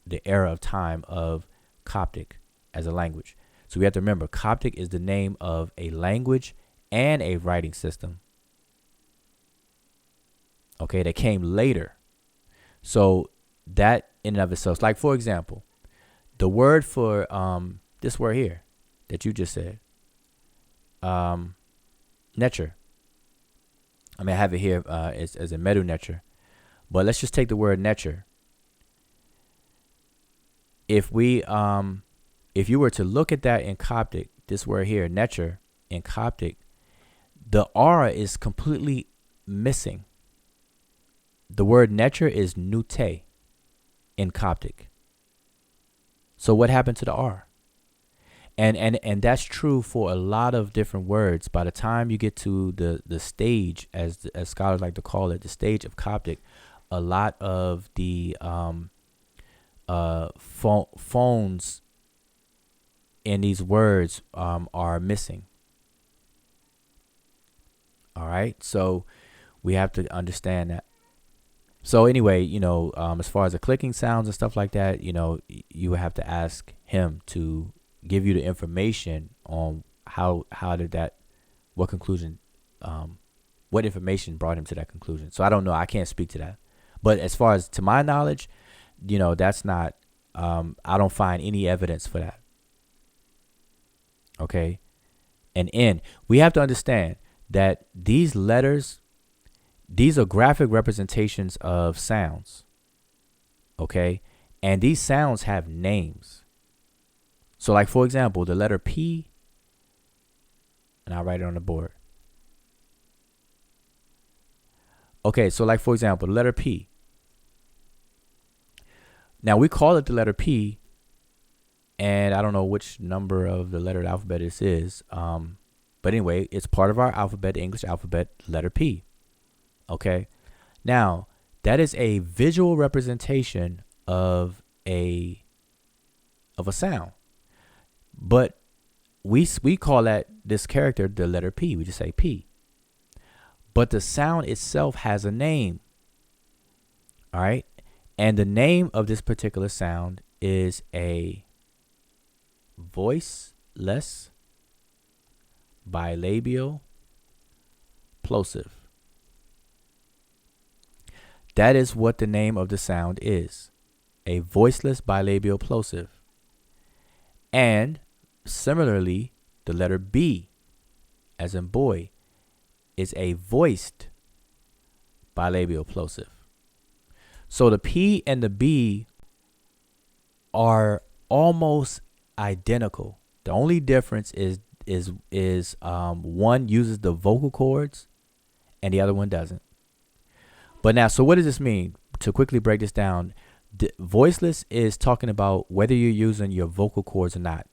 of time of Coptic as a language. So we have to remember, Coptic is the name of a language and a writing system. Okay, that came later. So that in and of itself, like for example, the word for this word here that you just said, Netcher. I mean, I have it here as a Medew Netcher, but let's just take the word Netcher. If you were to look at that in Coptic, this word here, Netcher, in Coptic, the R is completely missing. The word Netcher is Nute in Coptic. So what happened to the R? And that's true for a lot of different words. By the time you get to the stage, as scholars like to call it, the stage of Coptic, a lot of the phones in these words are missing. All right, so we have to understand that. So anyway, as far as the clicking sounds and stuff like that, you would have to ask him to give you the information on how did that, what conclusion, what information brought him to that conclusion. So I don't know. I can't speak to that. But as far as to my knowledge, that's not, I don't find any evidence for that. Okay. And we have to understand that these letters, these are graphic representations of sounds. Okay. And these sounds have names. So like, for example, the letter P, and I'll write it on the board. Okay, so like, for example, the letter P. Now we call it the letter P, and I don't know which number of the letter of the alphabet this is. But anyway, it's part of our alphabet, the English alphabet, letter P. Okay. Now, that is a visual representation of a sound. But we call this character the letter P. We just say P. But the sound itself has a name. All right. And the name of this particular sound is a voiceless bilabial plosive. That is what the name of the sound is. A voiceless bilabial plosive. And similarly, the letter B, as in boy, is a voiced bilabial plosive. So the P and the B are almost identical. The only difference is one uses the vocal cords and the other one doesn't. But now, so what does this mean? To quickly break this down, voiceless is talking about whether you're using your vocal cords or not.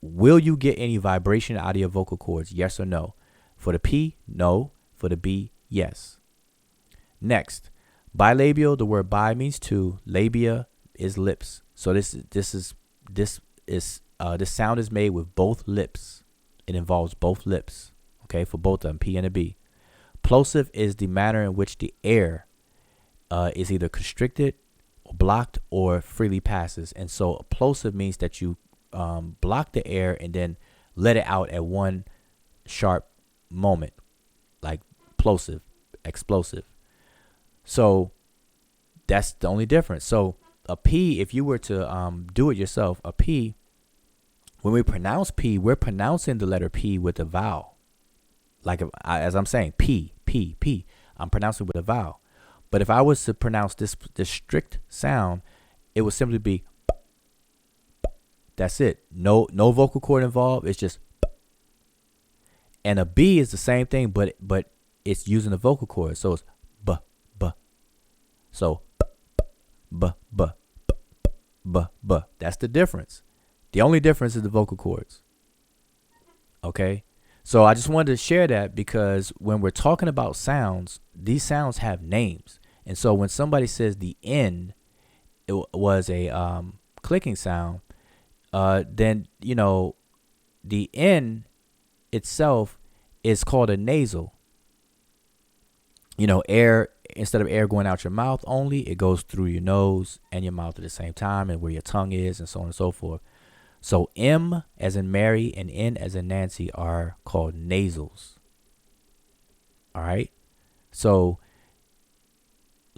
Will you get any vibration out of your vocal cords? Yes or no? For the P, no. For the B, yes. Next, bilabial. The word bi means two. Labia is lips. So this sound is made with both lips. It involves both lips. Okay, for both of them, P and a B. Plosive is the manner in which the air is either constricted or blocked or freely passes. And so plosive means that you block the air and then let it out at one sharp moment, like plosive, explosive. So that's the only difference. So a P, if you were to do it yourself, a P, when we pronounce P, we're pronouncing the letter P with a vowel. Like as I'm saying, P, P, P, I'm pronouncing with a vowel. But if I was to pronounce this strict sound, it would simply be b, b. That's it. No vocal cord involved. It's just b. And a B is the same thing, but it's using the vocal cord. So it's b, b. So b, b, b, b, b, b. That's the difference. The only difference is the vocal cords. Okay. So I just wanted to share that because when we're talking about sounds, these sounds have names. And so when somebody says the N, was a clicking sound, then the N itself is called a nasal. Air, instead of air going out your mouth only, it goes through your nose and your mouth at the same time, and where your tongue is, and so on and so forth. So M as in Mary and N as in Nancy are called nasals. All right. So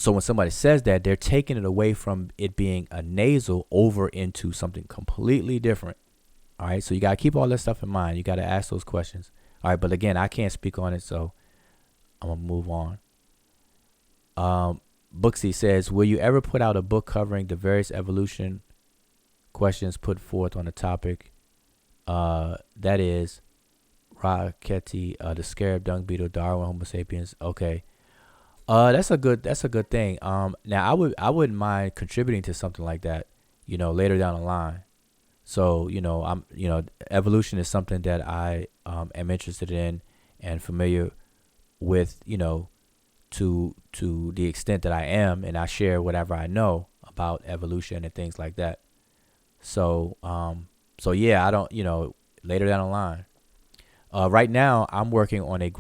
when somebody says that, they're taking it away from it being a nasal over into something completely different. All right. So you got to keep all that stuff in mind. You got to ask those questions. All right. But again, I can't speak on it, so I'm going to move on. Booksy says, will you ever put out a book covering the various evolution questions put forth on the topic? That is Rockety, the scarab, dung beetle, Darwin, Homo sapiens. Okay. That's a good thing. Now I wouldn't mind contributing to something like that, later down the line. So, evolution is something that I am interested in and familiar with, to the extent that I am, and I share whatever I know about evolution and things like that. So yeah, I don't, later down the line. Right now I'm working on a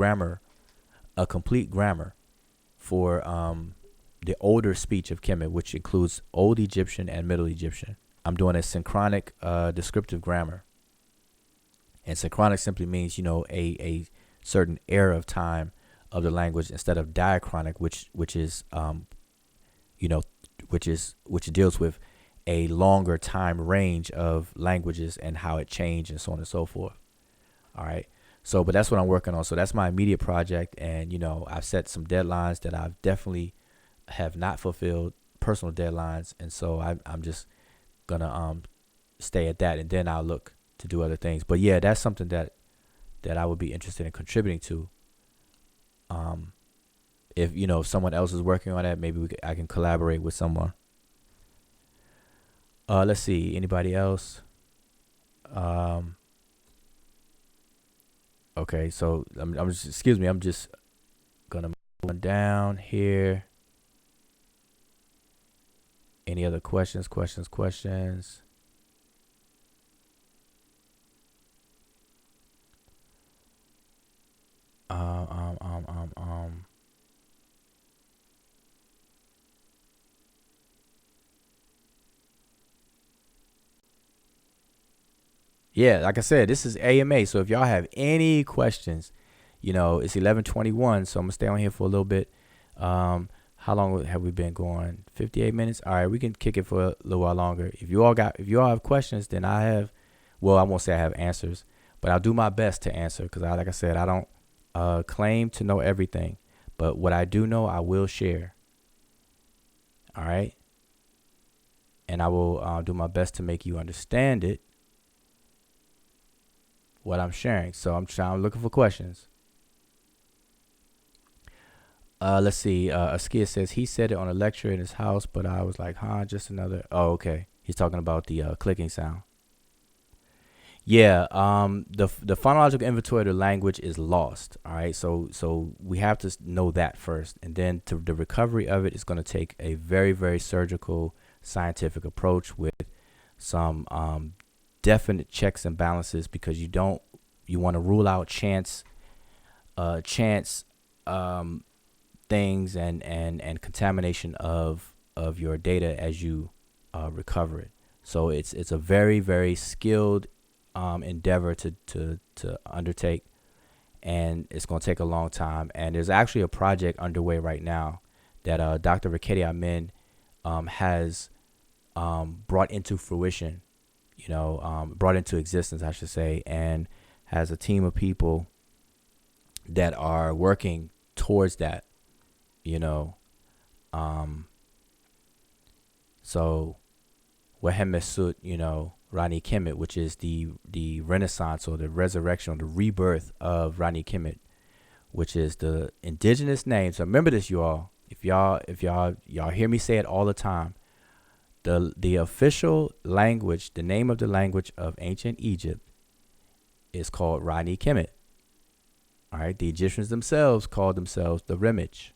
complete grammar for the older speech of Kemet, which includes Old Egyptian and Middle Egyptian. I'm doing a synchronic descriptive grammar. And synchronic simply means, a certain era of time of the language, instead of diachronic, which deals with a longer time range of languages and how it changed and so on and so forth. All right. So, but that's what I'm working on. So that's my immediate project. And, I've set some deadlines that I've definitely have not fulfilled, personal deadlines. And so I'm just going to stay at that. And then I'll look to do other things. But yeah, that's something that I would be interested in contributing to. If someone else is working on that, maybe I can collaborate with someone. Let's see, anybody else? Okay, so I'm just gonna move on down here. Any other questions? Yeah, like I said, this is AMA. So if y'all have any questions, it's 11:21, so I'm gonna stay on here for a little bit. How long have we been going? 58 minutes. All right, we can kick it for a little while longer. If you all have questions, then I have. Well, I won't say I have answers, but I'll do my best to answer because, like I said, I don't claim to know everything, but what I do know, I will share. All right, and I will do my best to make you understand it, what I'm sharing. So I'm looking for questions. Let's see. Askia says he said it on a lecture in his house, but I was like, just another. Oh, okay. He's talking about the clicking sound. Yeah. The phonological inventory of the language is lost. All right. So we have to know that first, and then the recovery of it is going to take a very, very surgical, scientific approach with some definite checks and balances, because you want to rule out chance things and contamination of your data as you recover it. So it's a very, very skilled endeavor to undertake, and it's going to take a long time. And there's actually a project underway right now that Dr. Raketi Amin has brought into fruition, brought into existence, I should say, and has a team of people that are working towards that, so Wehemesut, Rani Kemet, which is the renaissance or the resurrection or the rebirth of Rani Kemet, which is the indigenous name. So remember this, you all. If y'all hear me say it all the time, the official language, the name of the language of ancient Egypt is called Rani Kemet. All right. The Egyptians themselves called themselves the Remich.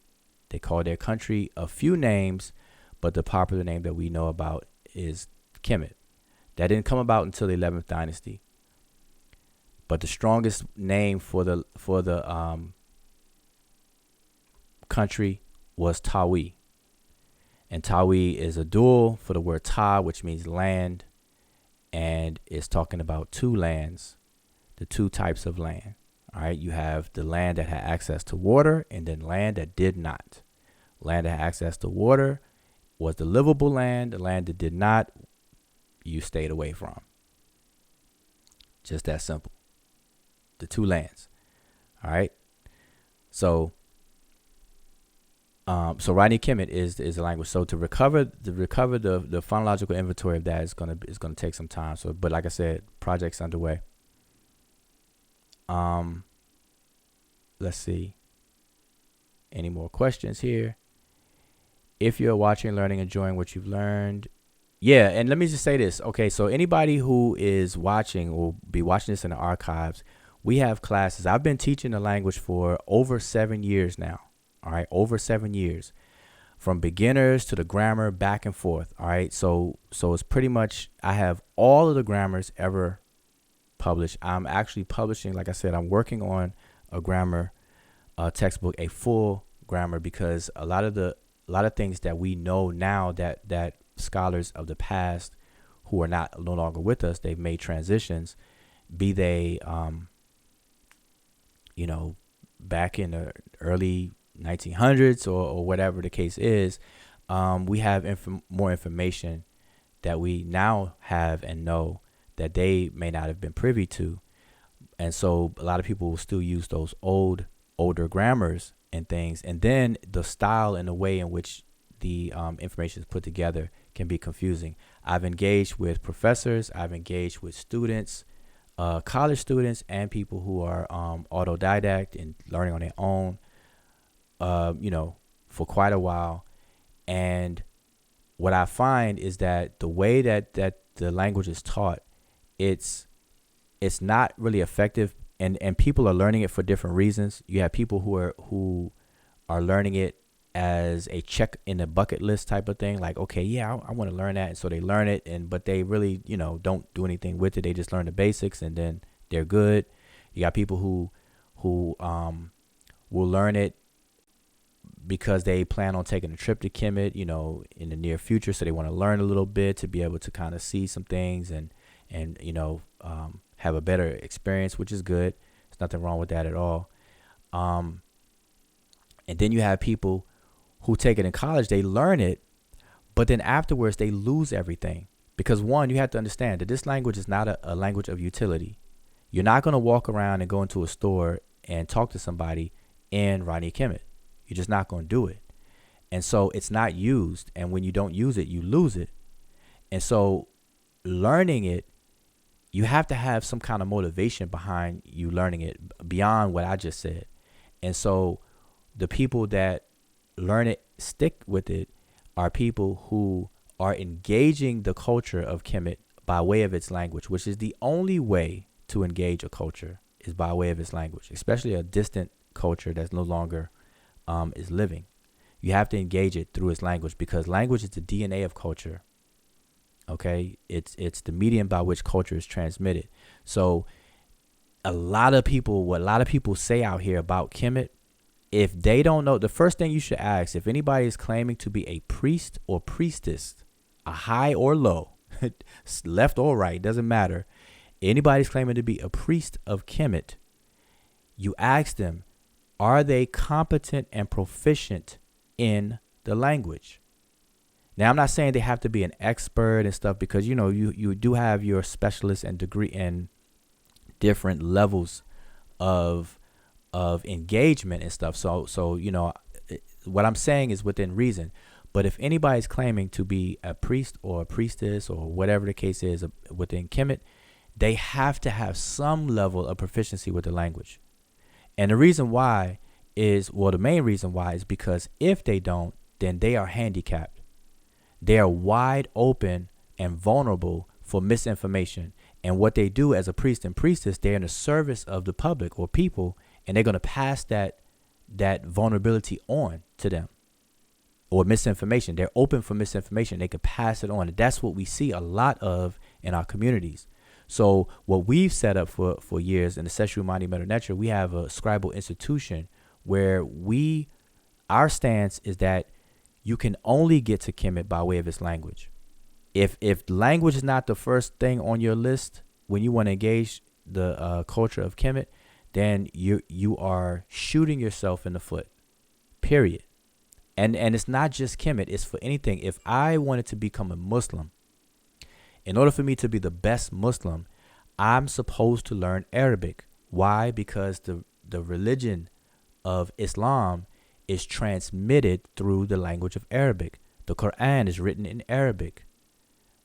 They called their country a few names, but the popular name that we know about is Kemet. That didn't come about until the 11th dynasty. But the strongest name for the country was Tawi. And Tawi is a dual for the word Ta, which means land, and it's talking about two lands, the two types of land. All right, you have the land that had access to water and then land that did not. Land that had access to water was the livable land. The land that did not, you stayed away from. Just that simple. The two lands. All right. So Rani Kemet is the language. So to recover the phonological inventory of that is gonna take some time. So, but like I said, project's underway. Let's see. Any more questions here? If you're watching, learning, enjoying what you've learned. Yeah, and let me just say this. Okay, so anybody who is watching will be watching this in the archives. We have classes. I've been teaching the language for over 7 years now. All right, over 7 years. From beginners to the grammar, back and forth. All right, so it's pretty much, I have all of the grammars ever published. I'm actually publishing, like I said, I'm working on a grammar textbook, a full grammar, because a lot of things that we know now that scholars of the past who are no longer with us, they've made transitions, be they back in the early 1900s or whatever the case is, we have more information that we now have and know that they may not have been privy to. And so a lot of people will still use those older grammars and things. And then the style and the way in which the information is put together can be confusing. I've engaged with professors. I've engaged with students, college students, and people who are autodidact and learning on their own, for quite a while. And what I find is that the way that the language is taught, it's not really effective, and people are learning it for different reasons. You have people who are learning it as a check in the bucket list type of thing, like, okay, yeah, I want to learn that, and so they learn it, but they really don't do anything with it. They just learn the basics and then they're good. You got people who will learn it because they plan on taking a trip to Kemet, in the near future, so they want to learn a little bit to be able to kind of see some things and have a better experience, which is good. There's nothing wrong with that at all. And then you have people who take it in college, they learn it, but then afterwards they lose everything. Because one, you have to understand that this language is not a language of utility. You're not going to walk around and go into a store and talk to somebody in Rani Kemet. You're just not going to do it. And so it's not used. And when you don't use it, you lose it. And so learning it, you have to have some kind of motivation behind you learning it beyond what I just said. And so the people that learn it, stick with it, are people who are engaging the culture of Kemet by way of its language, which is the only way to engage a culture, is by way of its language, especially a distant culture that's no longer is living. You have to engage it through its language, because language is the DNA of culture. Okay, it's the medium by which culture is transmitted. So what a lot of people say out here about Kemet, if they don't know, the first thing you should ask, if anybody is claiming to be a priest or priestess, a high or low, left or right, doesn't matter. Anybody's claiming to be a priest of Kemet, you ask them, are they competent and proficient in the language? Now, I'm not saying they have to be an expert and stuff, because, you do have your specialists and degree and different levels of engagement and stuff. So, what I'm saying is within reason. But if anybody's claiming to be a priest or a priestess or whatever the case is within Kemet, they have to have some level of proficiency with the language. And the reason why the main reason why is because if they don't, then they are handicapped. They are wide open and vulnerable for misinformation. And what they do as a priest and priestess, they're in the service of the public or people, and they're going to pass that vulnerability on to them, or misinformation. They're open for misinformation. They can pass it on. And that's what we see a lot of in our communities. So what we've set up for years in the Sesh Netcher, we have a scribal institution where our stance is that you can only get to Kemet by way of its language. If language is not the first thing on your list when you want to engage the culture of Kemet, then you are shooting yourself in the foot. Period. And it's not just Kemet, it's for anything. If I wanted to become a Muslim, in order for me to be the best Muslim, I'm supposed to learn Arabic. Why? Because the religion of Islam is transmitted through the language of Arabic. The Quran is written in Arabic.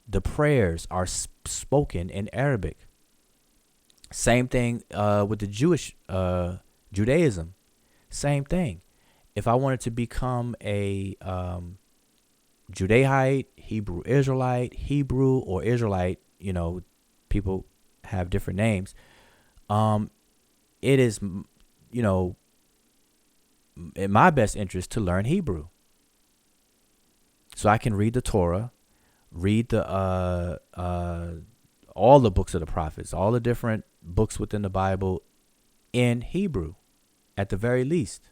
The prayers are spoken in Arabic. Same thing with the Jewish Judaism. Same thing. If I wanted to become a Judaite, Hebrew Israelite, Hebrew or Israelite, people have different names. It is, in my best interest to learn Hebrew, so I can read the Torah, read the all the books of the prophets, all the different books within the Bible in Hebrew, at the very least.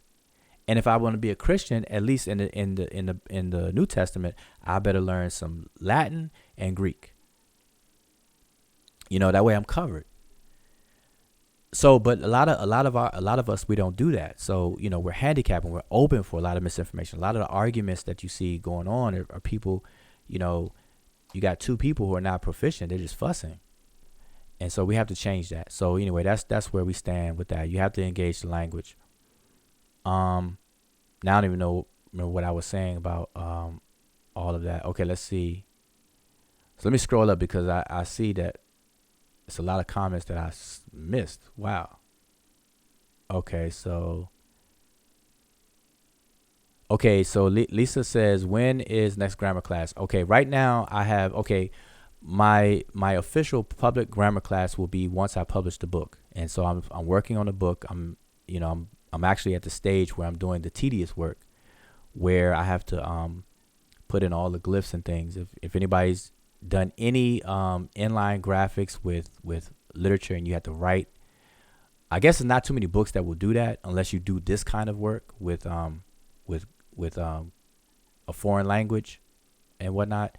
And if I want to be a Christian, at least in the New Testament, I better learn some Latin and Greek. That way I'm covered. So, but a lot of us, we don't do that. So, we're handicapped and we're open for a lot of misinformation. A lot of the arguments that you see going on are people, you got two people who are not proficient. They're just fussing. And so we have to change that. So anyway, that's where we stand with that. You have to engage the language. Now I don't even remember what I was saying about all of that. Okay, let's see. So let me scroll up because I see that it's a lot of comments that I missed. Wow. Okay, so Lisa says, when is next grammar class? Okay, right now I have my official public grammar class will be once I publish the book. And so I'm working on the book. I'm actually at the stage where I'm doing the tedious work, where I have to put in all the glyphs and things. If anybody's done any inline graphics with literature and you have to write, I guess there's not too many books that will do that unless you do this kind of work with a foreign language and whatnot.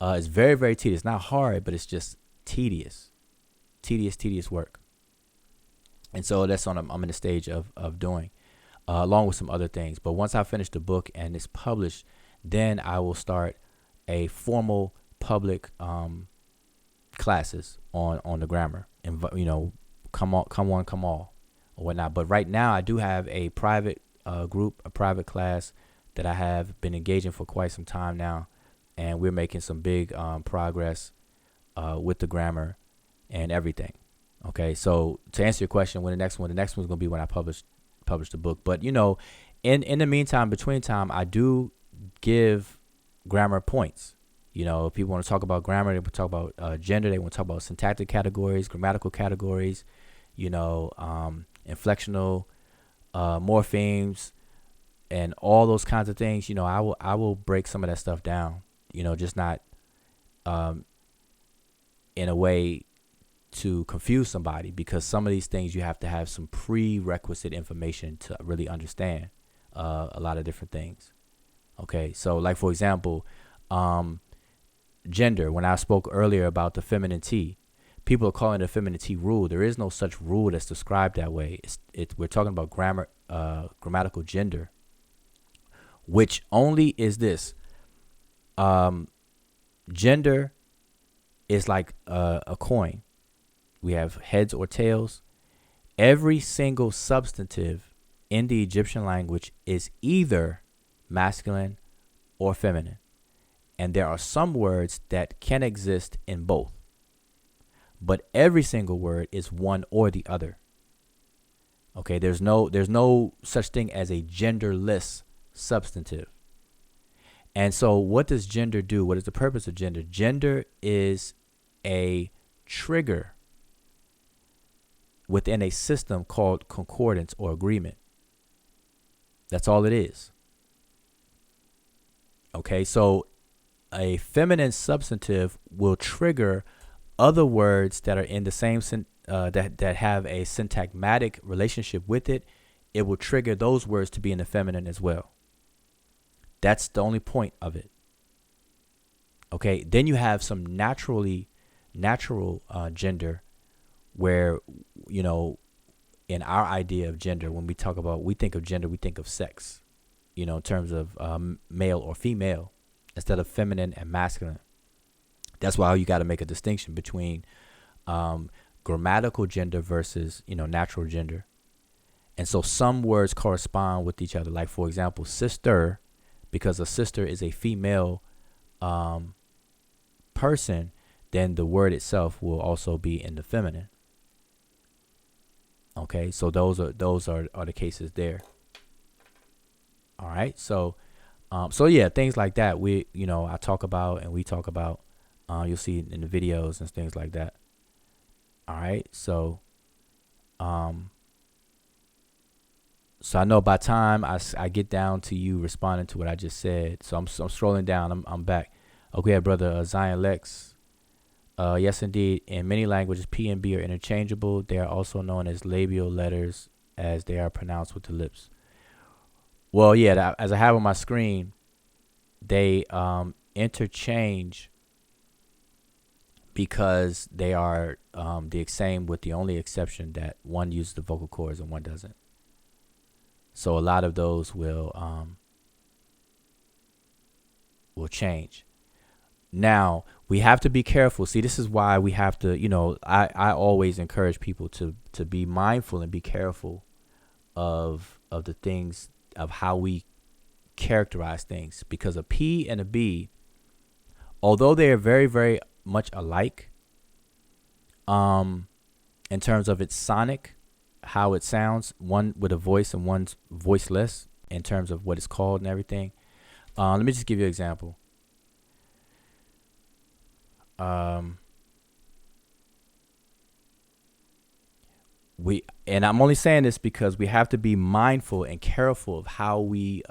It's very, very tedious. It's not hard, but it's just tedious work. And so that's what I'm in the stage of doing, along with some other things. But once I finish the book and it's published, then I will start a formal public classes on the grammar, and come all or whatnot. But right now I do have a private group, a private class that I have been engaging for quite some time now, and we're making some big progress with the grammar and everything. Okay, so to answer your question, when the next one's going to be when I publish the book. But in the meantime, between time, I do give grammar points. If people want to talk about grammar, they want to talk about gender, they want to talk about syntactic categories, grammatical categories, inflectional morphemes, and all those kinds of things. I will break some of that stuff down. Just not in a way to confuse somebody, because some of these things you have to have some prerequisite information to really understand a lot of different things. Okay, so like for example, gender. When I spoke earlier about the feminine T, people are calling it a feminine T rule. There is no such rule that's described that way. We're talking about grammatical gender, which only is this. Gender is like a coin. We have heads or tails. Every single substantive in the Egyptian language is either masculine or feminine. And there are some words that can exist in both. But every single word is one or the other. Okay, there's no such thing as a genderless substantive. And so what does gender do? What is the purpose of gender? Gender is a trigger within a system called concordance or agreement. That's all it is. Okay, so a feminine substantive will trigger other words that are in the same that have a syntagmatic relationship with it. It will trigger those words to be in the feminine as well. That's the only point of it. Okay, then you have some natural gender, where, you know, in our idea of gender, when we think of gender, we think of sex, you know, in terms of male or female instead of feminine and masculine. That's why you got to make a distinction between grammatical gender versus, you know, natural gender. And so some words correspond with each other. Like, for example, sister, because a sister is a female person, then the word itself will also be in the feminine. Okay, so those are the cases there. All right, so yeah, things like that we talk about. You'll see in the videos and things like that. All right, so I know by time I get down to you responding to what I just said, so I'm scrolling down. I'm back. Okay, brother Zion Lex. Yes, indeed. In many languages, P and B are interchangeable. They are also known as labial letters, as they are pronounced with the lips. Well, yeah, as I have on my screen, they interchange because they are the same, with the only exception that one uses the vocal cords and one doesn't. So a lot of those will change. Now, we have to be careful. See, this is why we have to, I always encourage people to be mindful and be careful of the things, of how we characterize things, because a P and a B, although they are very, very much alike, in terms of its sonic, how it sounds, one with a voice and one's voiceless in terms of what it's called and everything. Let me just give you an example. And I'm only saying this because we have to be mindful and careful of how we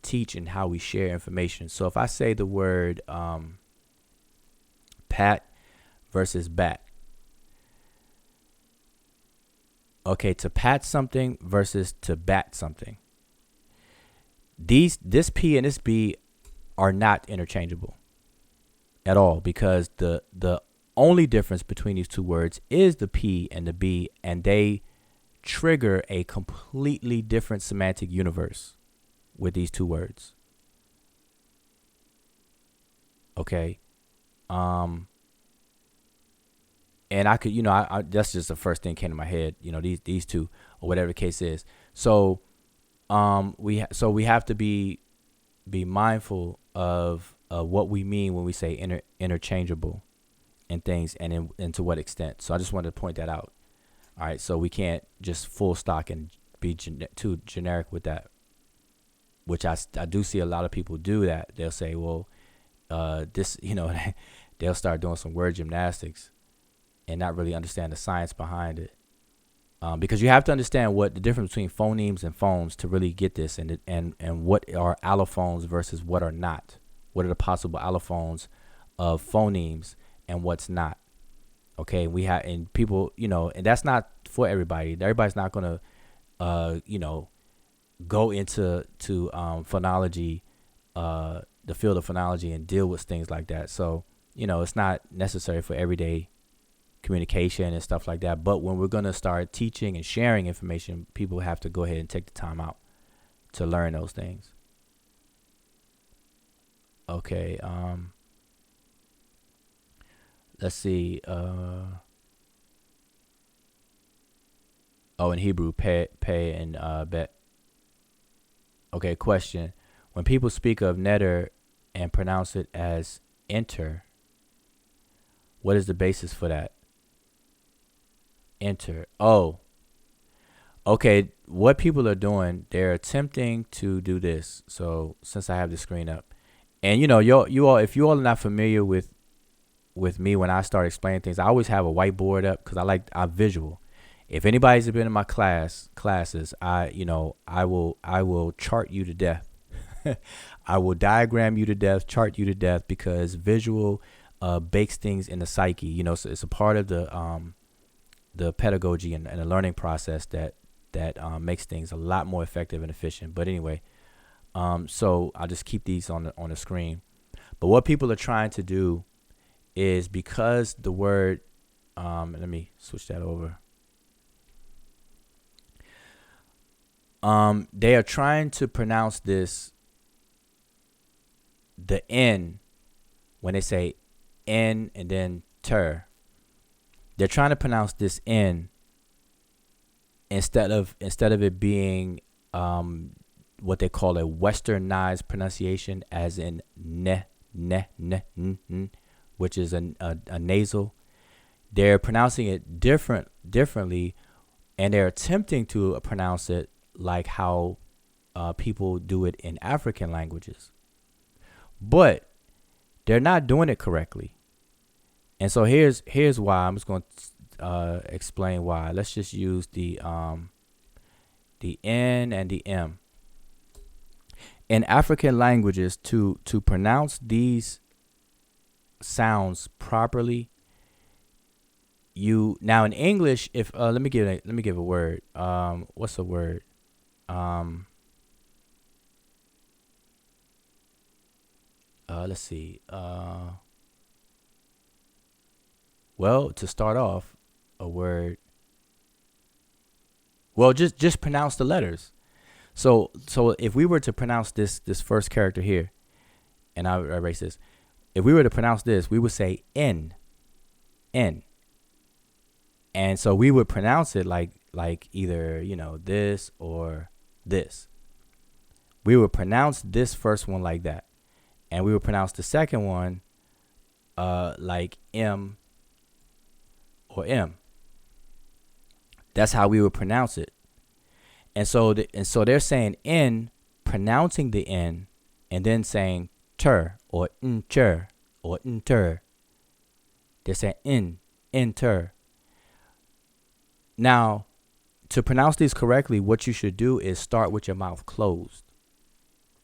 teach and how we share information. So if I say the word pat versus bat, okay, to pat something versus to bat something, this P and this B are not interchangeable at all, because the only difference between these two words is the P and the B, and they trigger a completely different semantic universe with these two words. Okay. And I could, I that's just the first thing came to my head, these two, or whatever the case is. So we have to be mindful of what we mean when we say interchangeable and things, and to what extent. So I just wanted to point that out. All right, so we can't just full stock and be too generic with that, which I do see a lot of people do that. They'll say, well, this, they'll start doing some word gymnastics and not really understand the science behind it. Because you have to understand what the difference between phonemes and phones to really get this, and what are allophones versus what are not. What are the possible allophones of phonemes and what's not? Okay, and people, and that's not for everybody. Everybody's not gonna, go into phonology, the field of phonology, and deal with things like that. So, it's not necessary for everyday communication and stuff like that. But when we're gonna start teaching and sharing information, people have to go ahead and take the time out to learn those things. Okay, let's see. In Hebrew, pay and bet. Okay, question. When people speak of Netcher and pronounce it as enter, what is the basis for that? Enter. Oh, okay. What people are doing, they're attempting to do this. So since I have the screen up, and you all, if you all are not familiar with me when I start explaining things, I always have a whiteboard up because I visual. If anybody's been in my classes, I will chart you to death. I will diagram you to death, chart you to death, because visual bakes things in the psyche. So it's a part of the pedagogy and the learning process that makes things a lot more effective and efficient. But anyway, so I'll just keep these on the screen. But what people are trying to do is, because the word, let me switch that over. They are trying to pronounce the N, when they say N and then ter. They're trying to pronounce this N instead of it being what they call a westernized pronunciation, as in ne, which is a nasal. They're pronouncing it differently, and they're attempting to pronounce it like how people do it in African languages. But they're not doing it correctly. And so here's why. I'm just going to explain why. Let's just use the N and the M. In African languages, to pronounce these sounds properly, now in English, if let me give a word. What's a word? Let's see. Well, to start off, a word. Well, just pronounce the letters. So if we were to pronounce this first character here, and I erase this. If we were to pronounce this, we would say N. And so we would pronounce it like either, this or this. We would pronounce this first one like that. And we would pronounce the second one like M or M. That's how we would pronounce it. And so they're saying N, pronouncing the N, and then saying ter or ntr or ntr. They're saying enter. Now, to pronounce these correctly, what you should do is start with your mouth closed,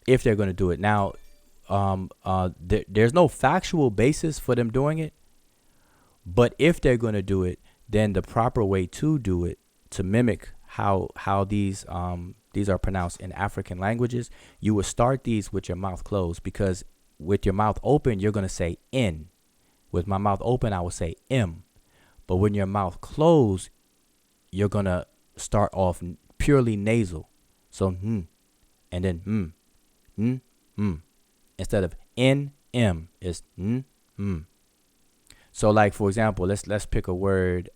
if they're going to do it. Now, there's no factual basis for them doing it, but if they're going to do it, then the proper way to do it, to mimic how these are pronounced in African languages, you would start these with your mouth closed, because with your mouth open, you're going to say N. With my mouth open, I would say M. But when your mouth closed, you're going to start off purely nasal. So, and then, instead of N, M, it's So, like, for example, let's pick a word.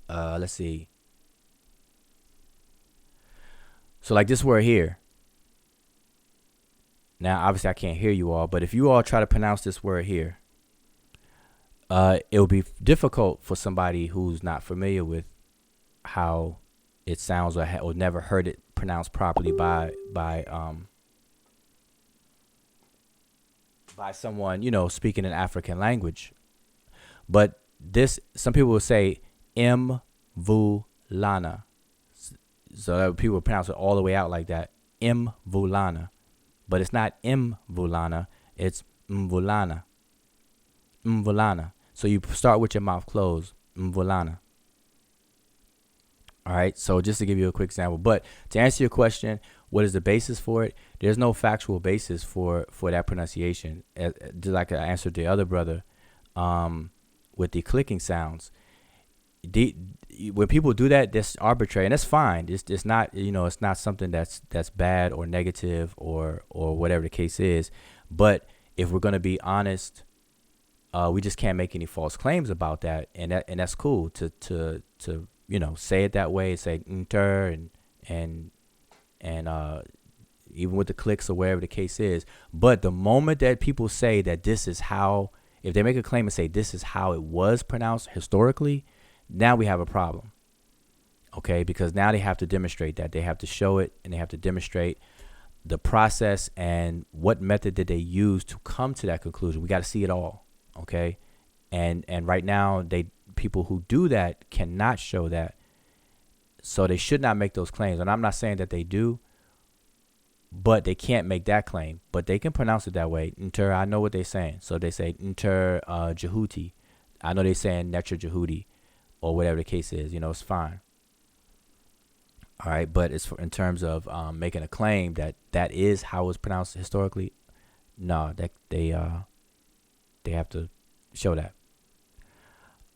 Let's see. So, like this word here. Now, obviously, I can't hear you all, but if you all try to pronounce this word here, it will be difficult for somebody who's not familiar with how it sounds, or never heard it pronounced properly by someone, speaking an African language. But some people will say mvulana. So people pronounce it all the way out like that, mvulana. But it's not mvulana, it's mvulana. Mvulana. So you start with your mouth closed, mvulana. All right, so just to give you a quick example. But to answer your question, what is the basis for it? There's no factual basis for that pronunciation. Just like I answered the other brother with the clicking sounds. When people do that, that's arbitrary, and that's fine. It's not, it's not something that's bad or negative or whatever the case is. But if we're going to be honest, we just can't make any false claims about that, and that's cool to say it that way, say ntr and even with the clicks or wherever the case is. But the moment that people say that this is how, if they make a claim and say this is how it was pronounced historically, now we have a problem. Okay, because now they have to demonstrate that. They have to show it, and they have to demonstrate the process and what method did they use to come to that conclusion. We got to see it all. Okay, and right now people who do that cannot show that. So they should not make those claims. And I'm not saying that they do, but they can't make that claim. But they can pronounce it that way. Ntr, I know what they're saying. So they say Ntr Jehuti. I know they're saying Netcher Jehuti or whatever the case is. It's fine. All right, but it's in terms of making a claim that is how it's pronounced historically. No, that they have to show that.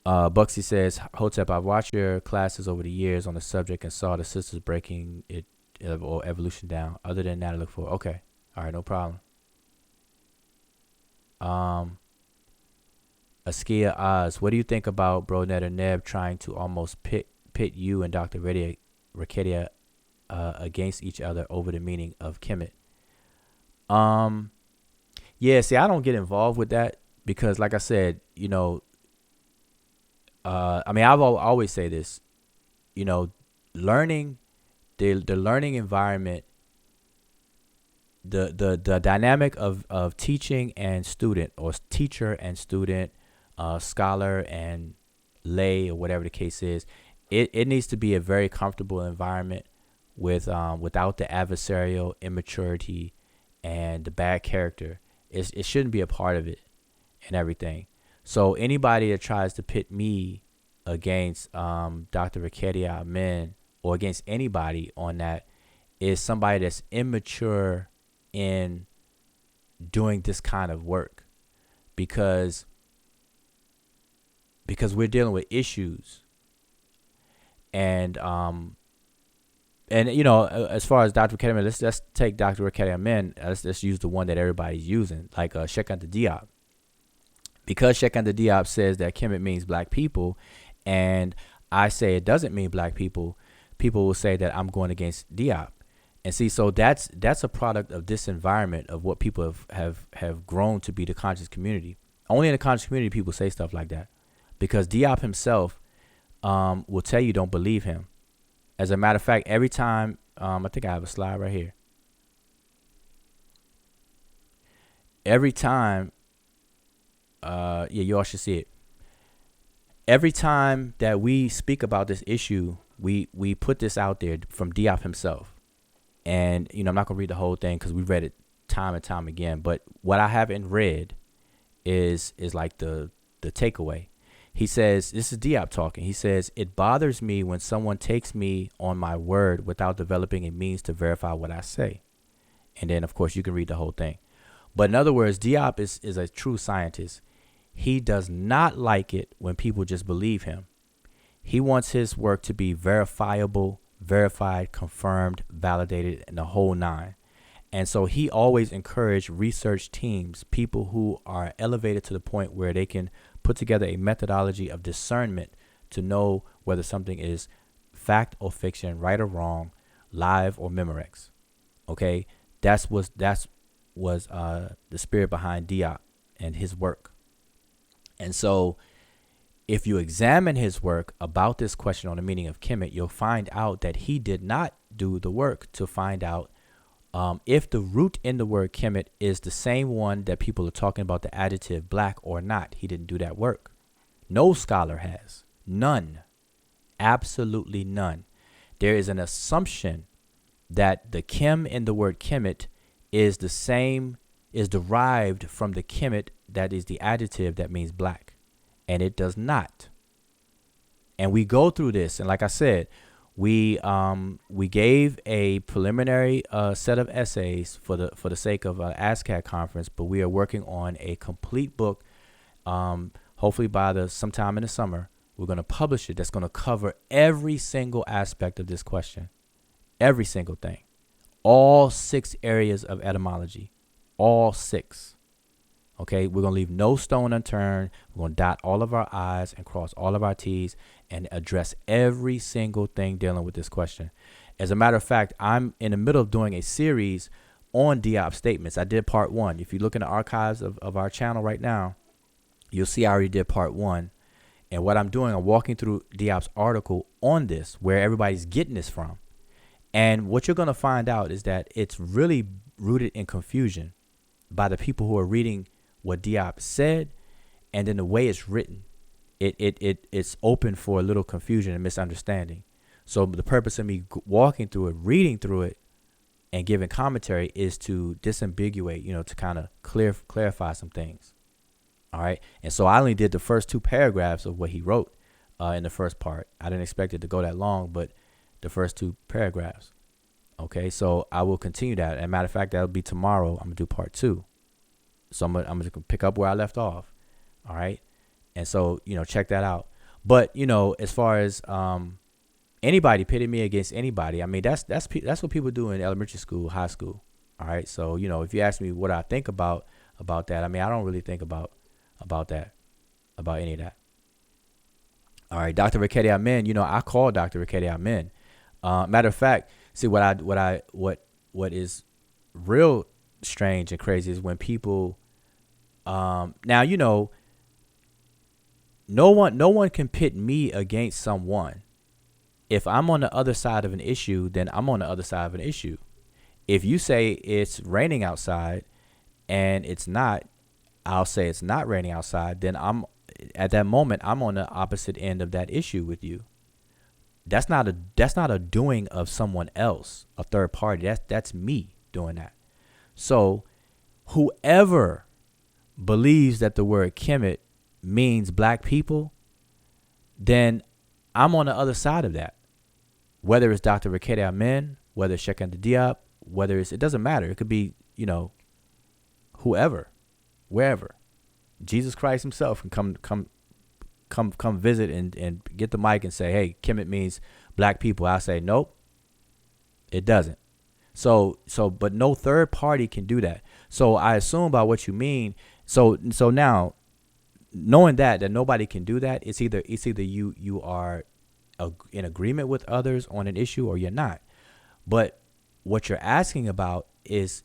Buxy says, Hotep, I've watched your classes over the years on the subject and saw the sisters breaking it or evolution down. Other than that, I look for. Okay, all right, no problem. Askia Oz, what do you think about Bro Net and Neb trying to almost pit you and Dr. Rakedia against each other over the meaning of Kemet? Yeah, see, I don't get involved with that because, like I said, I've always say this, learning, the learning environment, the dynamic of teaching and student, or teacher and student, scholar and lay, or whatever the case is, it needs to be a very comfortable environment without the adversarial immaturity and the bad character. It shouldn't be a part of it and everything. So anybody that tries to pit me against Dr. Rakedia Amen or against anybody on that is somebody that's immature in doing this kind of work, because we're dealing with issues. And as far as Dr. Rakedia Amen, let's take Dr. Rakedia Amen. Let's use the one that everybody's using, like Sheikh Anta Diop. Because Sheikh Anta Diop says that Kemet means black people, and I say it doesn't mean black people, people will say that I'm going against Diop. And see, so that's a product of this environment of what people have grown to be the conscious community. Only in the conscious community people say stuff like that, because Diop himself will tell you don't believe him. As a matter of fact, every time, I think I have a slide right here. Every time, you all should see it. Every time that we speak about this issue, we put this out there from Diop himself. And, I'm not going to read the whole thing because we've read it time and time again. But what I haven't read is like the takeaway. He says, this is Diop talking. He says, it bothers me when someone takes me on my word without developing a means to verify what I say. And then, of course, you can read the whole thing. But in other words, Diop is a true scientist. He does not like it when people just believe him. He wants his work to be verifiable, verified, confirmed, validated, and the whole nine. And so he always encouraged research teams, people who are elevated to the point where they can put together a methodology of discernment to know whether something is fact or fiction, right or wrong, live or Memorex. Okay, that was the spirit behind Diop and his work. And so if you examine his work about this question on the meaning of Kemet, you'll find out that he did not do the work to find out if the root in the word Kemet is the same one that people are talking about, the adjective black, or not. He didn't do that work. No scholar has. None. Absolutely none. There is an assumption that the Kem in the word Kemet is the same, is derived from the Kemet that is the adjective that means black. And it does not. And we go through this. And like I said, we gave a preliminary set of essays for the sake of ASCAT conference, but we are working on a complete book. Hopefully by sometime in the summer, we're going to publish it. That's going to cover every single aspect of this question, every single thing, all 6 areas of etymology, all 6. Okay, we're going to leave no stone unturned. We're going to dot all of our I's and cross all of our T's and address every single thing dealing with this question. As a matter of fact, I'm in the middle of doing a series on Diop statements. I did part 1. If you look in the archives of our channel right now, you'll see I already did part 1. And what I'm doing, I'm walking through Diop's article on this, where everybody's getting this from. And what you're going to find out is that it's really rooted in confusion by the people who are reading what Diop said and then the way it's written. it's open for a little confusion and misunderstanding. So the purpose of me walking through it, reading through it, and giving commentary is to disambiguate, to kind of clarify some things. All right. And so I only did the first 2 paragraphs of what he wrote in the first part. I didn't expect it to go that long, but the first 2 paragraphs. Okay. So I will continue that. As a matter of fact, that'll be tomorrow. I'm going to do part 2. So I'm going to pick up where I left off. All right. And so, check that out. But, as far as anybody pitting me against anybody, I mean, that's what people do in elementary school, high school. All right. So, if you ask me what I think about that, I mean, I don't really think about any of that. All right. Dr. Riketti Amen, I call Dr. Riketti Amen. Matter of fact, see what is real strange and crazy is when people, now, no one can pit me against someone. If I'm on the other side of an issue, then I'm on the other side of an issue. If you say it's raining outside and it's not, I'll say it's not raining outside. Then at that moment, I'm on the opposite end of that issue with you. That's not a doing of someone else, a third party. That's me doing that. So whoever believes that the word Kemet means black people, then I'm on the other side of that. Whether it's Dr. Riketti Amen, whether it's Sheikh Anta Diop, it doesn't matter. It could be, whoever, wherever. Jesus Christ himself can come visit and get the mic and say, hey, Kemet means black people. I'll say, nope, it doesn't. So, but no third party can do that. So I assume by what you mean. So now, knowing that nobody can do that, it's either you are in agreement with others on an issue or you're not. But what you're asking about is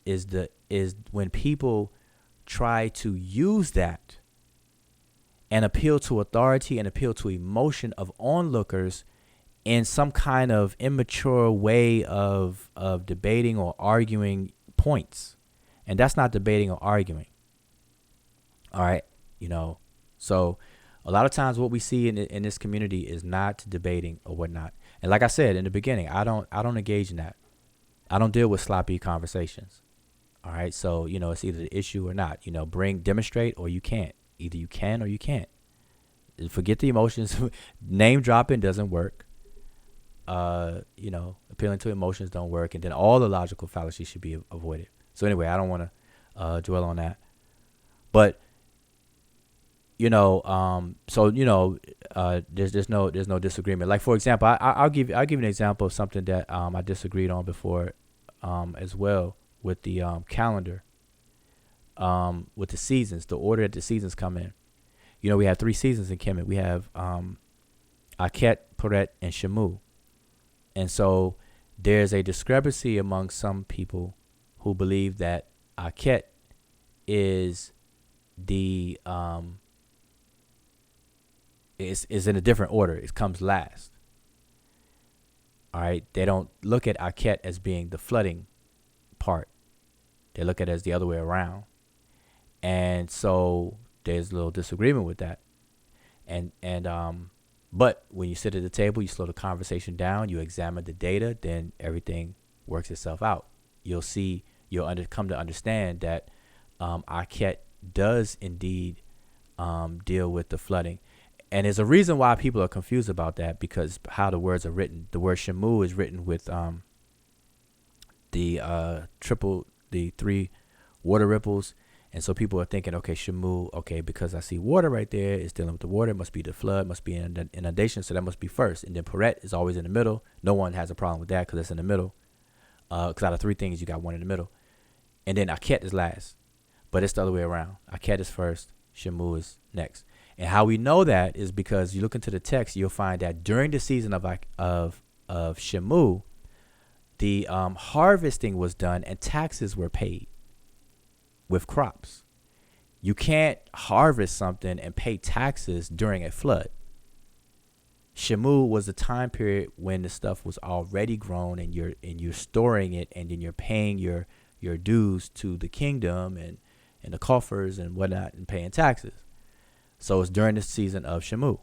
when people try to use that and appeal to authority and appeal to emotion of onlookers in some kind of immature way of debating or arguing points. And that's not debating or arguing. All right. So a lot of times what we see in this community is not debating or whatnot. And like I said in the beginning, I don't engage in that. I don't deal with sloppy conversations. All right. So, it's either the issue or not, demonstrate or you can't. Either you can or you can't. Forget the emotions. Name dropping doesn't work. Appealing to emotions don't work. And then all the logical fallacies should be avoided. So anyway, I don't want to dwell on that. But there's no disagreement. Like, for example, I'll give you an example of something that I disagreed on before as well with the calendar, with the seasons, the order that the seasons come in. We have 3 seasons in Kemet. We have Akhet, Peret, and Shamu. And so there's a discrepancy among some people who believe that Akhet is the is in a different order. It comes last. All right. They don't look at Akhet as being the flooding part. They look at it as the other way around. And so there's a little disagreement with that. But when you sit at the table, you slow the conversation down, you examine the data, then everything works itself out. You'll come to understand that Akhet does indeed deal with the flooding. And there's a reason why people are confused about that, because how the words are written. The word Shamu is written with the 3 water ripples. And so people are thinking, okay, Shamu, okay, because I see water right there, it's dealing with the water, it must be the flood, must be an inundation, so that must be first. And then Peret is always in the middle. No one has a problem with that because it's in the middle. Because out of 3 things, you got one in the middle. And then Akhet is last. But it's the other way around. Akhet is first, Shamu is next. And how we know that is because you look into the text, you'll find that during the season of Shamu, the harvesting was done and taxes were paid with crops. You can't harvest something and pay taxes during a flood. Shamu was a time period when the stuff was already grown and you're storing it, and then you're paying your dues to the kingdom and the coffers and whatnot and paying taxes. So it's during the season of Shemu.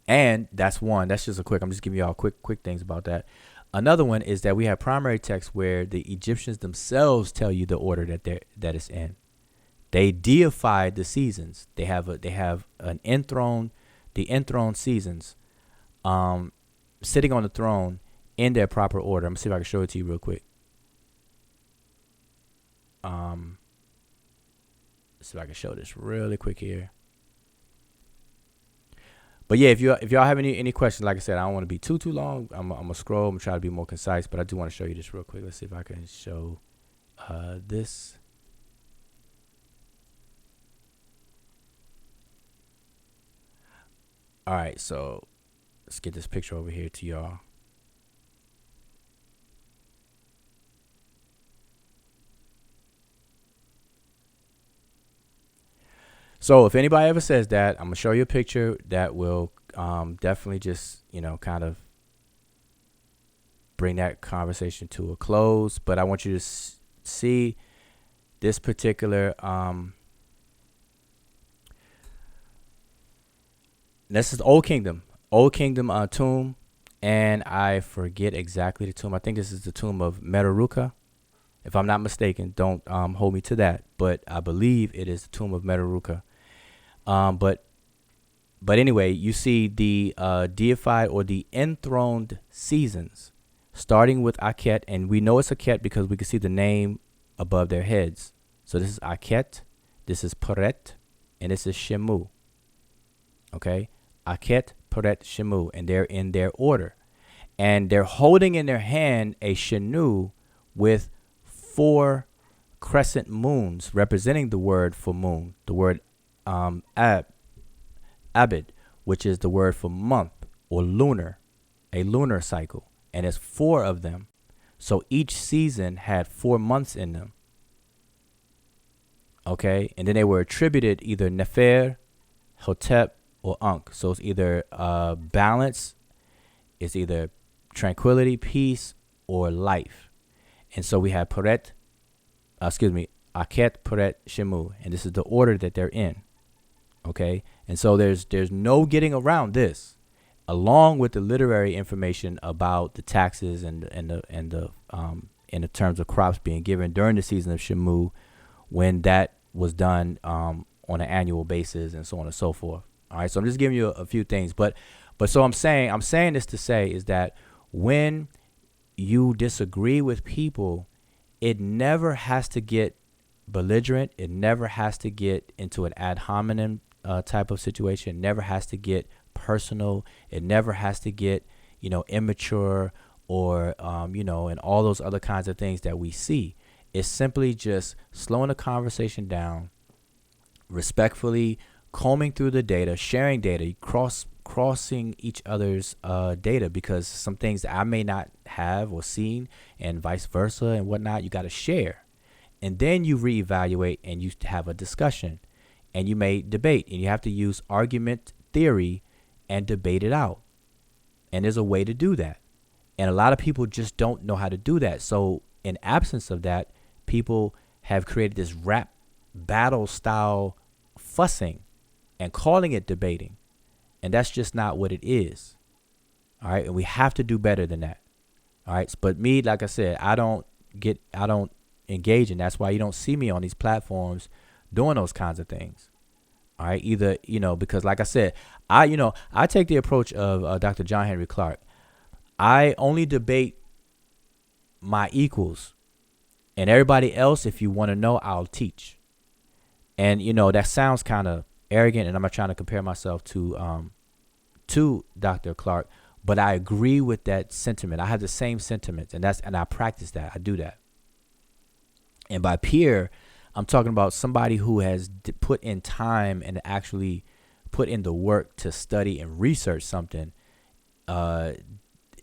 And that's one. That's just a quick. I'm just giving you all quick things about that. Another one is that we have primary texts where the Egyptians themselves tell you the order that it's in. They deified the seasons. They have the enthroned seasons, sitting on the throne in their proper order. I'm gonna see if I can show it to you real quick. Let's see if I can show this really quick here. But yeah, if y'all have any questions, like I said, I don't want to be too long. I'm gonna scroll. I'm gonna try to be more concise, but I do want to show you this real quick. Let's see if I can show this. All right, so let's get this picture over here to y'all. So if anybody ever says that, I'm gonna show you a picture that will definitely just, kind of bring that conversation to a close. But I want you to see this particular this is Old Kingdom tomb, and I forget exactly the tomb. I think this is the tomb of Meteruka, if I'm not mistaken. Don't hold me to that, but I believe it is the tomb of Meteruka. But anyway, you see the deified or the enthroned seasons, starting with Akhet, and we know it's Akhet because we can see the name above their heads. So this is Akhet, this is Peret, and this is Shemu. Okay, Akhet, Peret, Shemu, and they're in their order, and they're holding in their hand a Shenu with 4 crescent moons representing the word for moon, the word Abid, which is the word for month or lunar, a lunar cycle, and it's 4 of them. So each season had 4 months in them. Okay, and then they were attributed either Nefer, Hotep, or Ankh. So it's either balance, it's either tranquility, peace, or life. And so we have Akhet, Peret, Shemu, and this is the order that they're in. Okay, and so there's no getting around this, along with the literary information about the taxes and the terms of crops being given during the season of Shemu, when that was done on an annual basis, and so on and so forth. All right, so I'm just giving you a few things, but so I'm saying this to say is that when you disagree with people, it never has to get belligerent. It never has to get into an ad hominem type of situation. It never has to get personal. It never has to get, immature or, and all those other kinds of things that we see. It's simply just slowing the conversation down, respectfully combing through the data, sharing data, crossing each other's data, because some things that I may not have or seen, and vice versa and whatnot, you got to share. And then you reevaluate and you have a discussion, and you may debate, and you have to use argument theory and debate it out. And there's a way to do that. And a lot of people just don't know how to do that. So in absence of that, people have created this rap battle style fussing and calling it debating. And that's just not what it is. All right. And we have to do better than that. All right. But me, like I said, I don't engage in. That's why you don't see me on these platforms doing those kinds of things. All right. Either, because like I said, I take the approach of Dr. John Henry Clarke. I only debate my equals, and everybody else, if you want to know, I'll teach. And, that sounds kind of arrogant, and I'm not trying to compare myself to Dr. Clarke, but I agree with that sentiment. I have the same sentiments, and I practice that. I do that. And by peer, I'm talking about somebody who has put in time and actually put in the work to study and research something,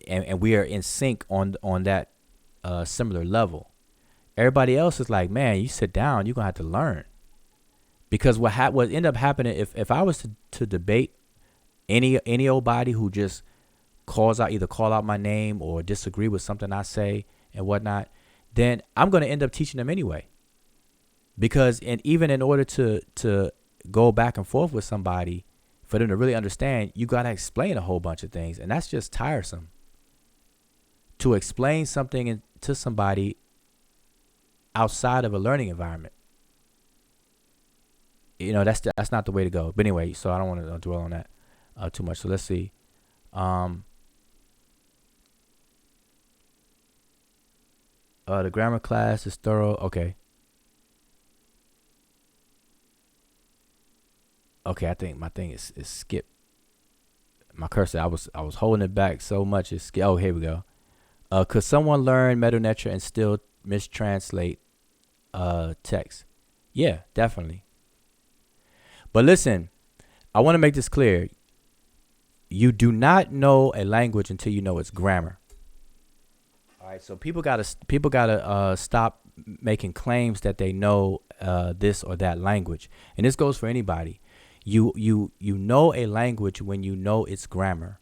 and we are in sync on that similar level. Everybody else is like, man, you sit down, you're gonna have to learn. Because what end up happening, if I was to debate any old body who just call out my name or disagree with something I say and whatnot, then I'm gonna end up teaching them anyway. Because even in order to go back and forth with somebody, for them to really understand, you got to explain a whole bunch of things. And that's just tiresome. To explain something to somebody outside of a learning environment. That's not the way to go. But anyway, so I don't want to dwell on that too much. So let's see. The grammar class is thorough. Okay. Okay, I think my thing is skipped. My cursor, I was holding it back so much. It's skipped. Oh, here we go. Could someone learn Medew Netcher and still mistranslate text? Yeah, definitely. But listen, I want to make this clear. You do not know a language until you know its grammar. All right, so people gotta stop making claims that they know this or that language, and this goes for anybody. You know a language when you know its grammar,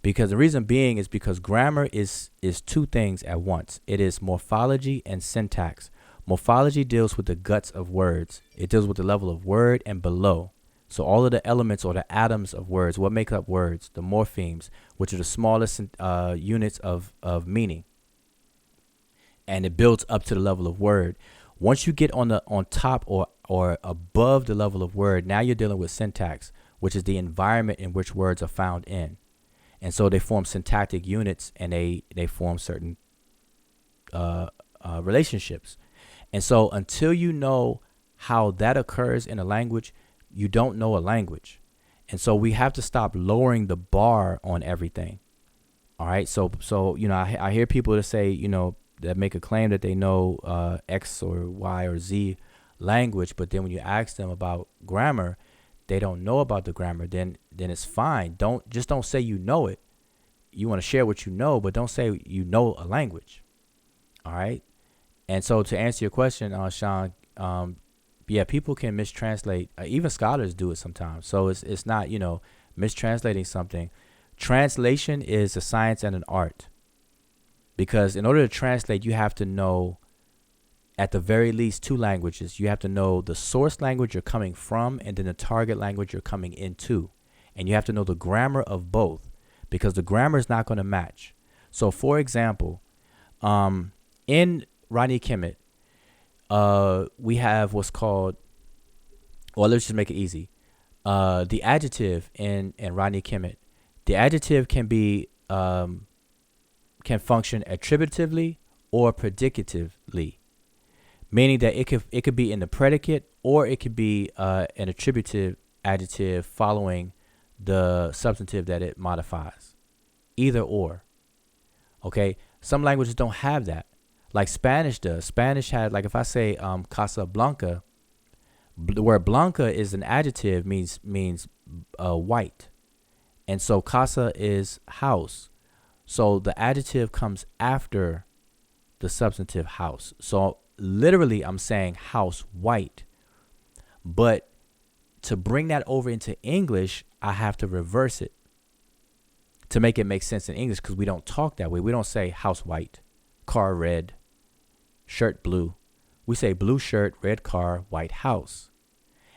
because the reason being is because grammar is two things at once. It is morphology and syntax. Morphology deals with the guts of words. It deals with the level of word and below. So all of the elements or the atoms of words, what make up words, the morphemes, which are the smallest units of meaning. And it builds up to the level of word. Once you get on top or above the level of word, now you're dealing with syntax, which is the environment in which words are found in. And so they form syntactic units, and they form certain relationships. And so until you know how that occurs in a language, you don't know a language. And so we have to stop lowering the bar on everything. All right. So I hear people that say, that make a claim that they know X or Y or Z language, but then when you ask them about grammar, they don't know about the grammar. Then it's fine. Don't say you know it. You want to share what you know, but don't say you know a language. All right. And so to answer your question, Sean, yeah, people can mistranslate. Even scholars do it sometimes. So it's not, mistranslating something. Translation is a science and an art. Because in order to translate, you have to know at the very least two languages. You have to know the source language you're coming from and then the target language you're coming into. And you have to know the grammar of both, because the grammar is not going to match. So, for example, in Rodney Kemet, we have what's called, well, let's just make it easy. The adjective in Rodney Kemet, the adjective can function attributively or predicatively, meaning that it could be in the predicate, or it could be an attributive adjective following the substantive that it modifies. Either or. Okay, some languages don't have that. Like Spanish does. Spanish had, like if I say Casablanca, the word blanca is an adjective, means white. And so casa is house. So the adjective comes after the substantive house. So literally I'm saying house white. But to bring that over into English, I have to reverse it to make it make sense in English, because we don't talk that way. We don't say house white, car red, shirt blue. We say blue shirt, red car, white house.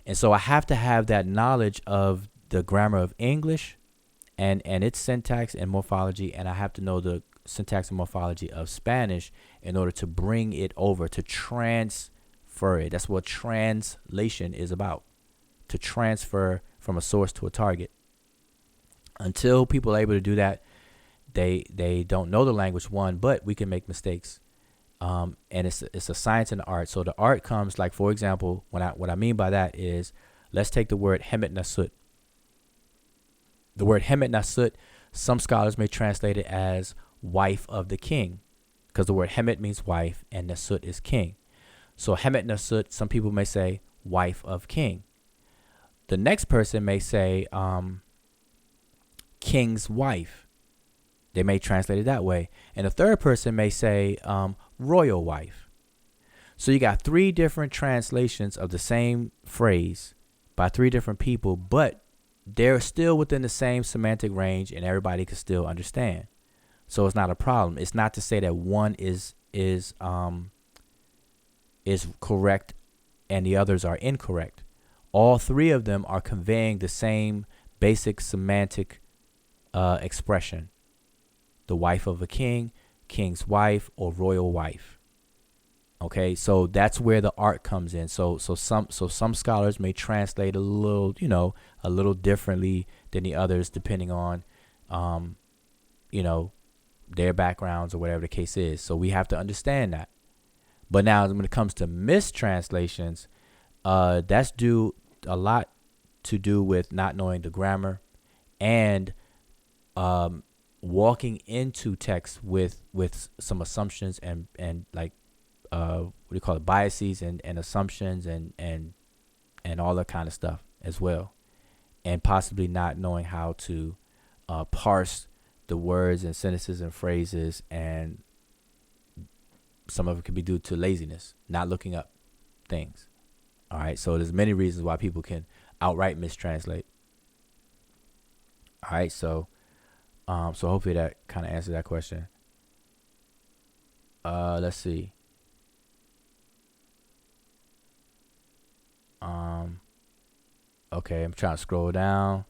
And so I have to have that knowledge of the grammar of English and its syntax and morphology, and I have to know the syntax and morphology of Spanish in order to bring it over, to transfer it. That's what translation is about, to transfer from a source to a target. Until people are able to do that, they don't know the language, one, but we can make mistakes. And it's a science and an art. So the art comes, like, for example, what I mean by that is, let's take the word Hemet Nasut. The word Hemet Nasut, some scholars may translate it as wife of the king, because the word Hemet means wife and Nasut is king. So Hemet Nasut, some people may say wife of king. The next person may say king's wife. They may translate it that way. And the third person may say royal wife. So you got three different translations of the same phrase by three different people, but they're still within the same semantic range and everybody can still understand. So it's not a problem. It's not to say that one is correct and the others are incorrect. all three of them are conveying the same basic semantic expression. The wife of a king, king's wife, or royal wife. Okay, so that's where the art comes in. So some scholars may translate a little, a little differently than the others, depending on, their backgrounds or whatever the case is. So we have to understand that. But now, when it comes to mistranslations, that's due a lot to do with not knowing the grammar and walking into text with some assumptions and like what do you call it, biases and assumptions and all that kind of stuff as well, and possibly not knowing how to parse the words and sentences and phrases, and some of it could be due to laziness, not looking up things. All right, so there's many reasons why people can outright mistranslate. All right, so hopefully that kind of answers that question. Let's see. Okay, I'm trying to scroll down.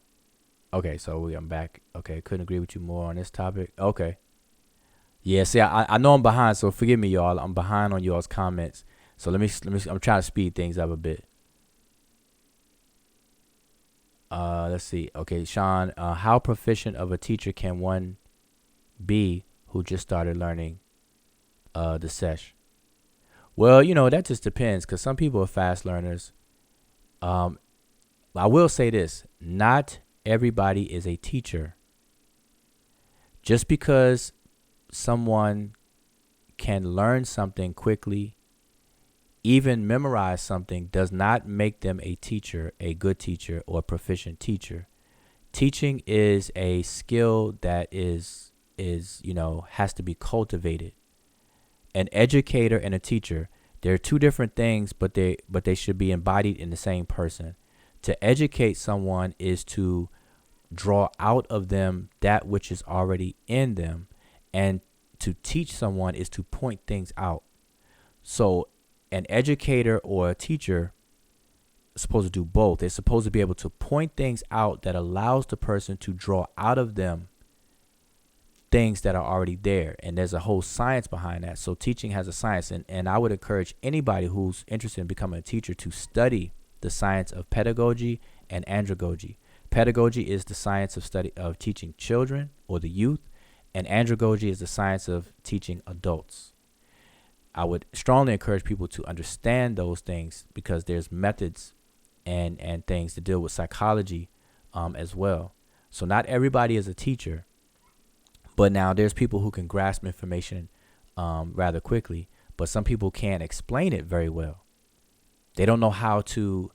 Okay, so I'm back. Okay, couldn't agree with you more on this topic. Okay. Yeah, see, I know I'm behind, so forgive me, y'all. I'm behind on y'all's comments. So let me. I'm trying to speed things up a bit. Let's see. Okay, Sean, how proficient of a teacher can one be who just started learning the Sesh? Well, that just depends, because some people are fast learners. I will say this: not everybody is a teacher. Just because someone can learn something quickly, even memorize something, does not make them a teacher, a good teacher, or a proficient teacher. Teaching is a skill that is has to be cultivated. An educator and a teacher, they're two different things, but they should be embodied in the same person. To educate someone is to draw out of them that which is already in them, and to teach someone is to point things out. So an educator or a teacher is supposed to do both. They're supposed to be able to point things out that allows the person to draw out of them things that are already there. And there's a whole science behind that. So teaching has a science. And I would encourage anybody who's interested in becoming a teacher to study the science of pedagogy and andragogy. Pedagogy is the science of teaching children or the youth, and andragogy is the science of teaching adults. I would strongly encourage people to understand those things, because there's methods and things to deal with psychology as well. So not everybody is a teacher, but now there's people who can grasp information rather quickly, but some people can't explain it very well. They don't know how to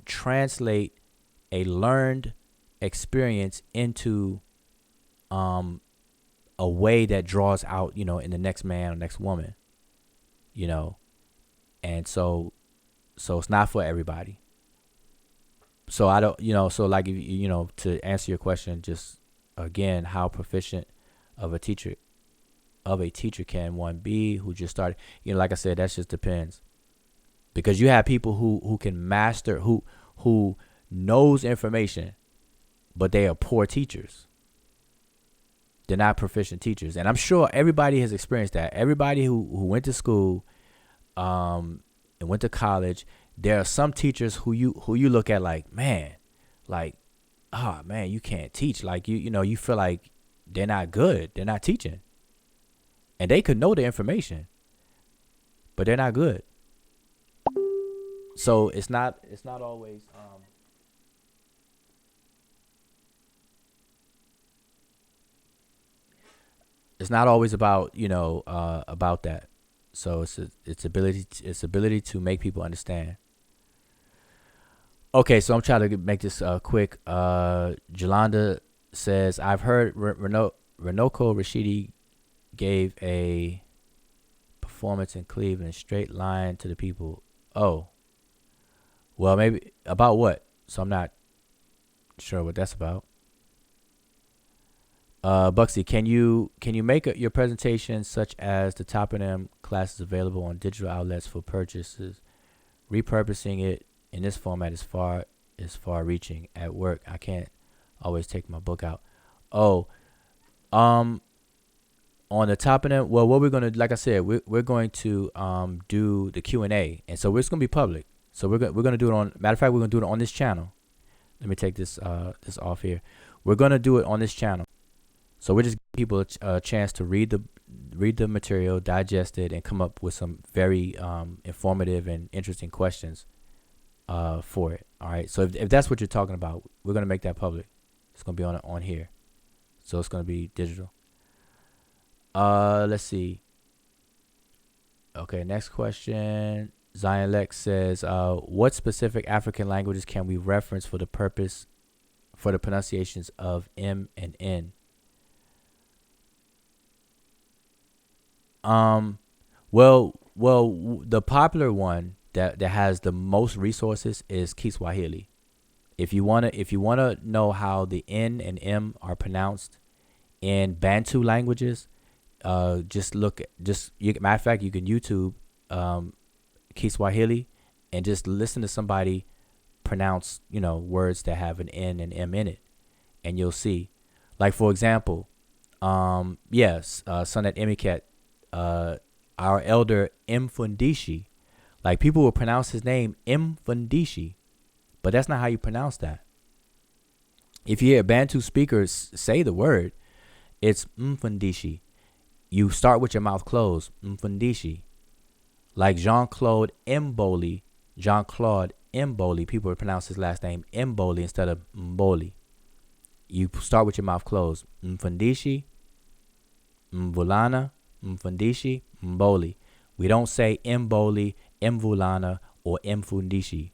translate a learned experience into a way that draws out, in the next man or next woman, and so it's not for everybody. So I don't, so like, to answer your question, just again, how proficient of a teacher can one be who just started? Like I said, that just depends, because you have people who can master, who knows information, but they are poor teachers. They're not proficient teachers. And I'm sure everybody has experienced that. Everybody who went to school and went to college, there are some teachers who you look at like, man, like, oh man, you can't teach. Like you feel like they're not good. They're not teaching. And they could know the information, but they're not good. So it's not always it's not always about about that. So it's ability to make people understand. Okay, so I'm trying to make this quick. Jolanda says, I've heard Renoko Rashidi gave a performance in Cleveland, straight line to the people. Oh, well, maybe about what? So I'm not sure what that's about. Buxy, can you make your presentation such as the toponym classes available on digital outlets for purchases, repurposing it in this format is far reaching. At work, I can't always take my book out. Oh, um, on the top of them, well, what we're gonna, like I said, we're going to do the Q&A, and so it's gonna be public. So we're gonna do it on. Matter of fact, we're gonna do it on this channel. Let me take this this off here. We're gonna do it on this channel. So we're just giving people a chance to read the material, digest it, and come up with some very informative and interesting questions for it. All right. So if that's what you're talking about, we're gonna make that public. It's gonna be on here. So it's gonna be digital. Let's see. Okay, next question. Zion Lex says, what specific African languages can we reference for the pronunciations of M and N? Well, the popular one that has the most resources is Kiswahili. If you wanna know how the N and M are pronounced in Bantu languages, matter of fact, you can YouTube Kiswahili and just listen to somebody pronounce, words that have an N and M in it, and you'll see. Like, for example, yes, Sonet Emiket, our elder Mfundishi, like, people will pronounce his name Mfundishi, but that's not how you pronounce that. If you hear Bantu speakers say the word, it's Mfundishi. You start with your mouth closed, Mfundishi. Like Jean-Claude Mboli, people would pronounce his last name Mboli instead of Mboli. You start with your mouth closed. Mfundishi, Mvulana, Mfundishi, Mboli. We don't say Mboli, Mvulana, or Mfundishi.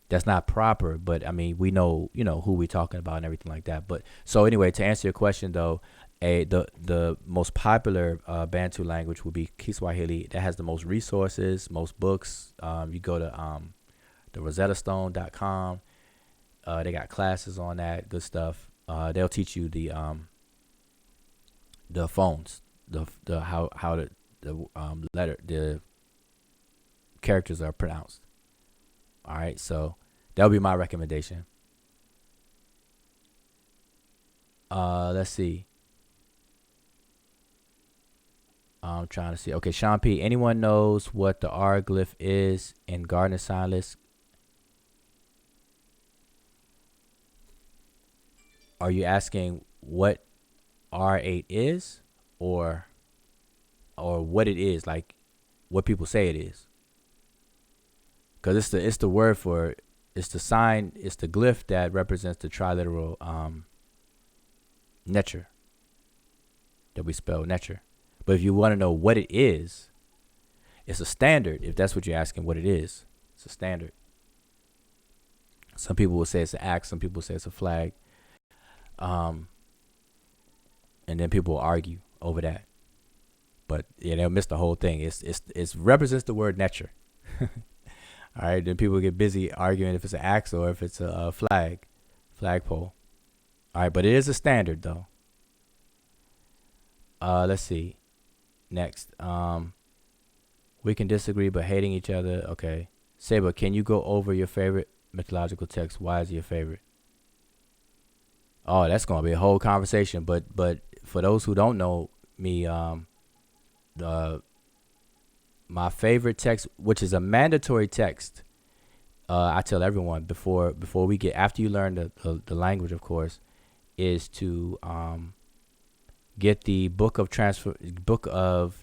That's not proper, but I mean, we know, who we're talking about and everything like that. But so anyway, to answer your question though, the most popular Bantu language would be Kiswahili. That has the most resources, most books. You go to the rosettastone.com. They got classes on that, good stuff. They'll teach you the phones, how the characters are pronounced. All right, so that'll be my recommendation. Let's see. I'm trying to see. Okay, Sean P. Anyone knows what the R glyph is in Gardner sign list? Are you asking what R8 is, or what it is, like what people say it is? Because it's the word for, it's the sign, it's the glyph that represents the triliteral Netcher that we spell Netcher. But if you want to know what it is, it's a standard. If that's what you're asking, what it is, it's a standard. Some people will say it's an axe. Some people say it's a flag. And then people will argue over that. But yeah, they'll miss the whole thing. It represents the word Netcher. All right. Then people get busy arguing if it's an axe or if it's a flagpole. All right, but it is a standard though. Let's see. Next, we can disagree, but hating each other. Okay, Saber, can you go over your favorite mythological text? Why is it your favorite? Oh, that's gonna be a whole conversation. But for those who don't know me, my favorite text, which is a mandatory text, I tell everyone before we get, after you learn the language, of course, is to get the book of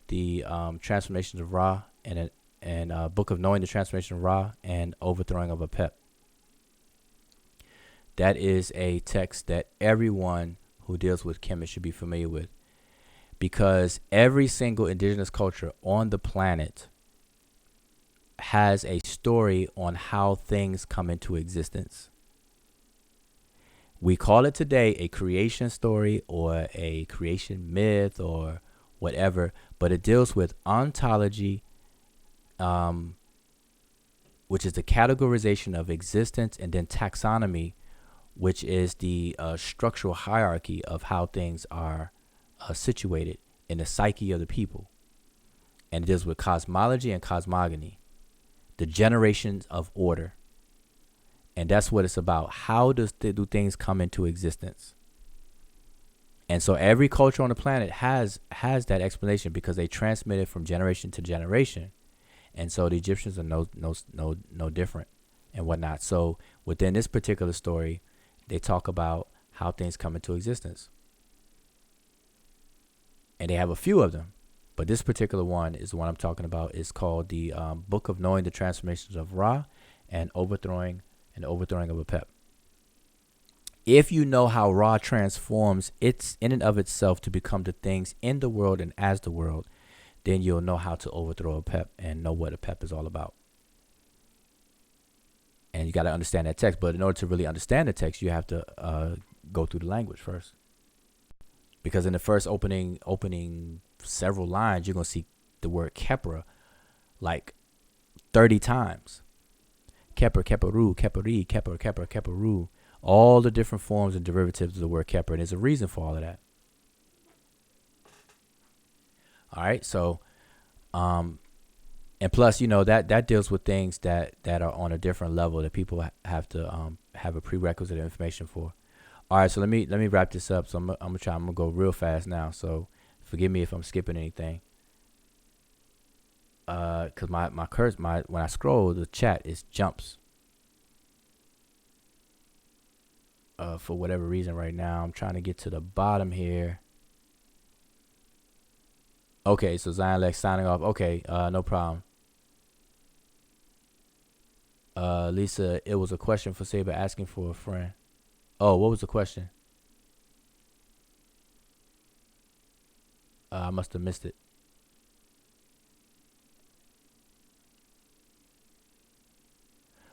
the transformations of Ra, and book of knowing the transformation of Ra and overthrowing of Apep. That is a text that everyone who deals with Kemet should be familiar with, because every single indigenous culture on the planet has a story on how things come into existence. We call it today a creation story or a creation myth or whatever, but it deals with ontology, which is the categorization of existence, and then taxonomy, which is the structural hierarchy of how things are situated in the psyche of the people. And it deals with cosmology and cosmogony. the generations of order. And that's what it's about. How do things come into existence? And so every culture on the planet has that explanation because they transmit it from generation to generation. And so the Egyptians are no different and whatnot. So within this particular story, they talk about how things come into existence. And they have a few of them. But this particular one is the one I'm talking about. It's called the Book of Knowing the Transformations of Ra and Overthrowing of Apep. If you know how Ra transforms it's in and of itself to become the things in the world and as the world, then you'll know how to overthrow Apep and know what Apep is all about. And you got to understand that text. But in order to really understand the text, you have to go through the language first. Because in the first opening several lines, you're going to see the word Kepra like 30 times. Kepra, Keperu, Keperi, Kepra, Kepra, Keperu. All the different forms and derivatives of the word Kepra. And there's a reason for all of that. All right. So, and plus, that deals with things that are on a different level that people have to have a prerequisite of information for. All right. So let me wrap this up. So I'm gonna go real fast now. So forgive me if I'm skipping anything. Cause my when I scroll the chat, it jumps. For whatever reason right now, I'm trying to get to the bottom here. Okay, so Zion Lex signing off. Okay, no problem. Lisa, it was a question for Saber asking for a friend. Oh, what was the question? I must have missed it.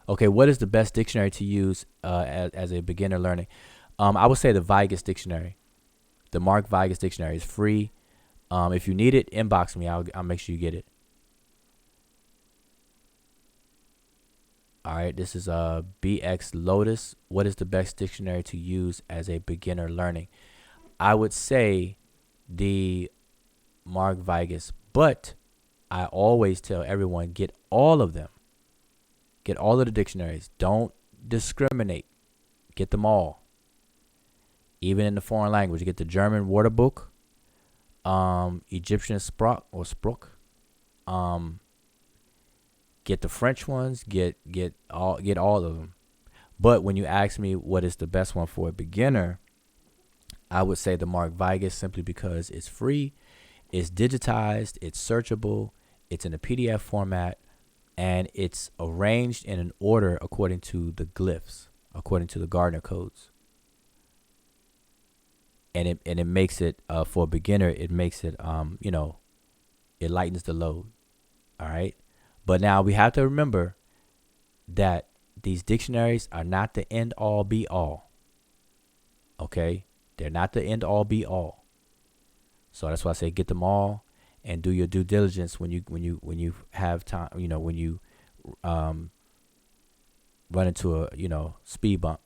Okay, what is the best dictionary to use as a beginner learning? I would say the Vigus dictionary. The Mark Vigus dictionary is free. If you need it, inbox me. I'll make sure you get it. All right, this is BX Lotus. What is the best dictionary to use as a beginner learning? I would say the Mark Vigus, but I always tell everyone, get all of them. Get all of the dictionaries. Don't discriminate. Get them all. Even in the foreign language, get the German Wörterbuch, Egyptian Sprach or Spruch. Get the French ones. Get all of them. But when you ask me what is the best one for a beginner, I would say the Mark Vigus simply because it's free, it's digitized, it's searchable, it's in a PDF format. And it's arranged in an order according to the glyphs, according to the Gardner codes. And it makes it for a beginner. It makes it it lightens the load. All right. But now we have to remember that these dictionaries are not the end all be all. Okay, they're not the end all be all. So that's why I say get them all. And do your due diligence when you have time. When you run into a speed bump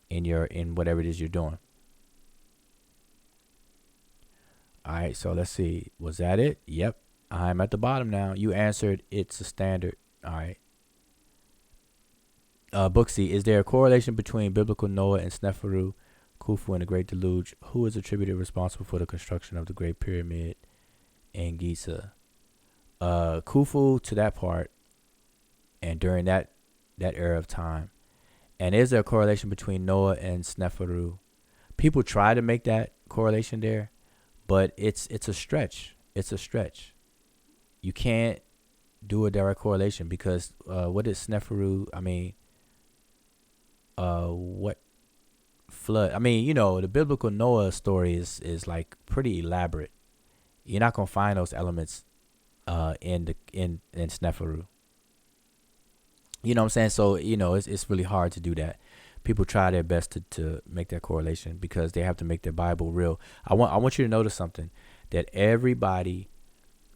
in whatever it is you're doing. All right, so let's see. Was that it? Yep, I'm at the bottom now. You answered. It's a standard. All right. Booksy, is there a correlation between biblical Noah and Sneferu, Khufu, and the Great Deluge? Who is attributed responsible for the construction of the Great Pyramid? And Giza, Khufu to that part, and during that era of time. And is there a correlation between Noah and Sneferu? People try to make that correlation there, but it's a stretch. It's a stretch. You can't do a direct correlation because what is Sneferu? I mean, what flood? I mean, the biblical Noah story is like pretty elaborate. You're not gonna find those elements in Sneferu. You know what I'm saying? So it's really hard to do that. People try their best to make that correlation because they have to make their Bible real. I want you to notice something, that everybody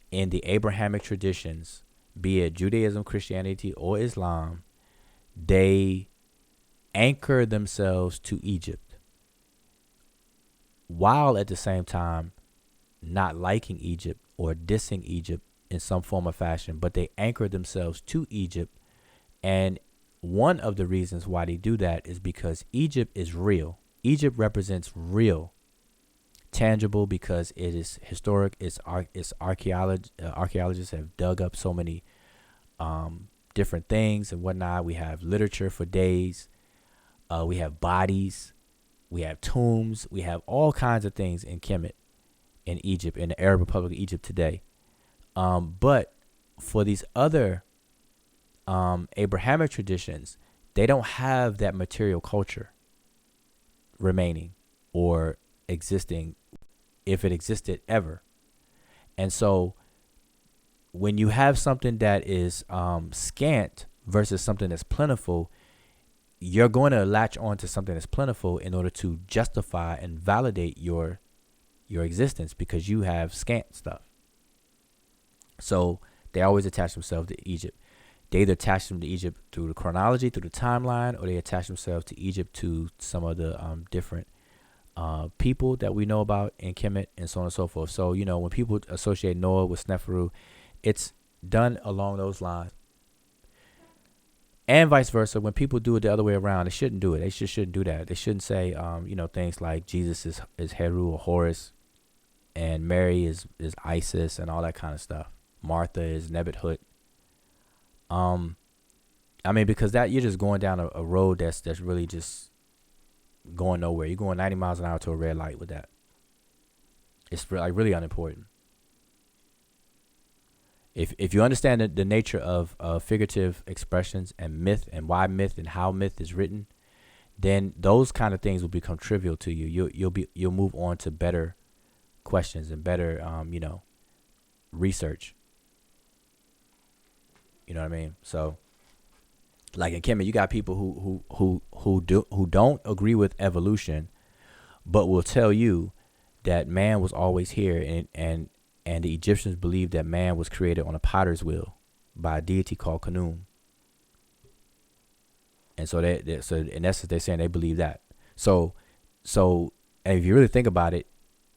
in the Abrahamic traditions, be it Judaism, Christianity, or Islam, they anchor themselves to Egypt, while at the same time not liking Egypt or dissing Egypt in some form or fashion, but they anchor themselves to Egypt And one of the reasons why they do that is because Egypt is real. Egypt represents real, tangible, because it is historic. It's archaeologists have dug up so many different things and whatnot. We have literature for days. We have bodies. We have tombs. We have all kinds of things in Kemet, in Egypt, in the Arab Republic of Egypt today. But for these other Abrahamic traditions, they don't have that material culture remaining or existing, if it existed ever. And so when you have something that is scant versus something that's plentiful, you're going to latch on to something that's plentiful in order to justify and validate your existence, because you have scant stuff. So they always attach themselves to Egypt. They either attach them to Egypt through the chronology, through the timeline, or they attach themselves to Egypt to some of the different people that we know about in Kemet, and so on and so forth. So, when people associate Noah with Sneferu, it's done along those lines. And vice versa, when people do it the other way around, they shouldn't do it. They shouldn't do that. They shouldn't say, things like Jesus is Heru or Horus, and Mary is Isis, and all that kind of stuff. Martha is Nebuchadnezzar. Because that, you're just going down a road that's really just going nowhere. You're going 90 miles an hour to a red light with that. It's really unimportant. If you understand the nature of figurative expressions and myth, and why myth and how myth is written, then those kind of things will become trivial to you. You'll move on to better questions and better research. You know what I mean? So, like in Kemet, you got people who don't agree with evolution, but will tell you that man was always here, and the Egyptians believed that man was created on a potter's wheel by a deity called Khnum. And so so in essence, they're saying they believe that. So, and if you really think about it,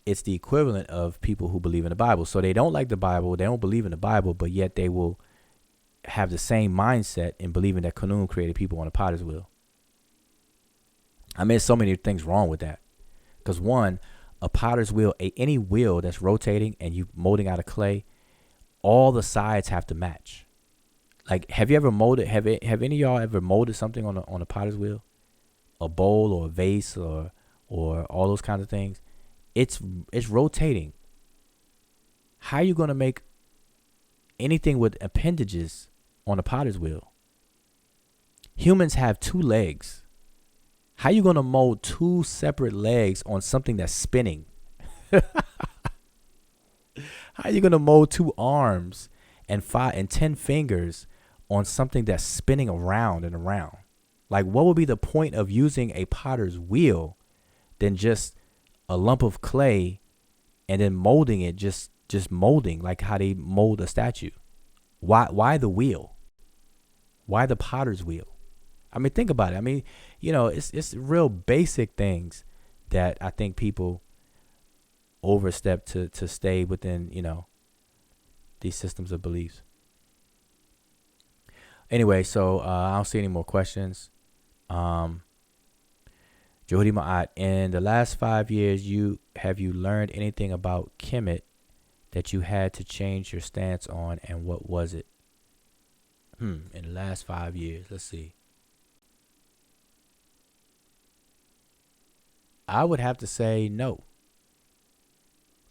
it's the equivalent of people who believe in the Bible. So they don't like the Bible, they don't believe in the Bible, but yet they will have the same mindset in believing that Khnum created people on a potter's wheel. There's so many things wrong with that. Because one, a potter's wheel, any wheel that's rotating and you molding out of clay, all the sides have to match. Like, have you ever molded? Have any of y'all ever molded something on a potter's wheel, a bowl or a vase or all those kinds of things? It's rotating. How are you gonna make anything with appendages on a potter's wheel? Humans have 2 legs. How you gonna mold 2 separate legs on something that's spinning? How you gonna mold 2 arms and 5 and 10 fingers on something that's spinning around and around? Like, what would be the point of using a potter's wheel than just a lump of clay and then molding it, just molding like how they mold a statue? Why the wheel? Why the potter's wheel? Think about it. It's real basic things that I think people overstep to stay within, these systems of beliefs. Anyway, so I don't see any more questions. Johudi Ma'at, in the last 5 years, have you learned anything about Kemet that you had to change your stance on, and what was it? In the last 5 years, let's see. I would have to say no.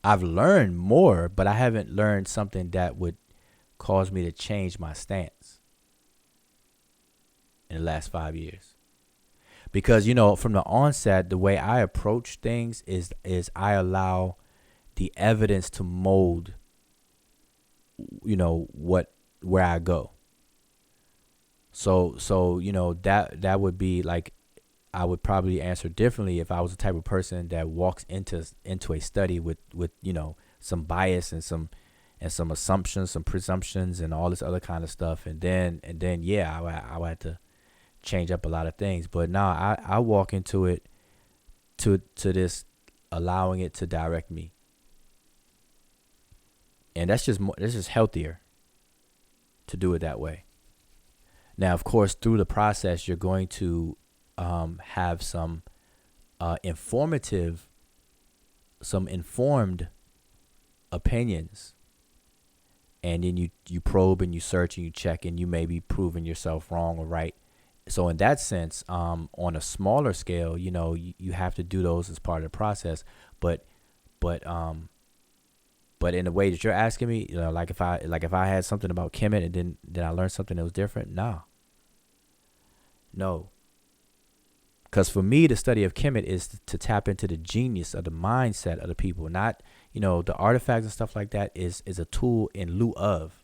I've learned more, but I haven't learned something that would cause me to change my stance in the last 5 years. Because, from the onset, the way I approach things is I allow the evidence to mold, where I go. So that would be like, I would probably answer differently if I was the type of person that walks into a study with some bias and some assumptions, some presumptions, and all this other kind of stuff, and then I would have to change up a lot of things. But now I walk into it to this, allowing it to direct me, and that's just healthier to do it that way. Now, of course, through the process, you're going to have some informed opinions, and then you probe and you search and you check, and you may be proving yourself wrong or right. So in that sense, on a smaller scale, you have to do those as part of the process. But in the way that you're asking me, like if I had something about Kemet and then I learned something that was different, no. Because for me, the study of Kemet is to tap into the genius of the mindset of the people, not the artifacts and stuff like that is a tool in lieu of.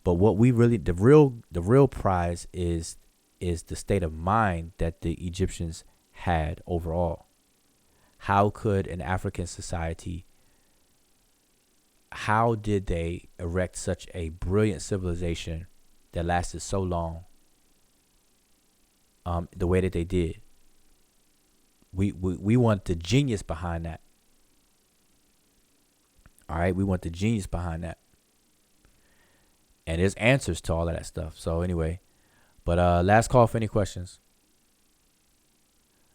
But what we really the real prize is the state of mind that the Egyptians had overall. How could an African society, how did they erect such a brilliant civilization that lasted so long the way that they did? We want the genius behind that. All right, we want the genius behind that. And there's answers to all of that stuff. So anyway, but last call for any questions.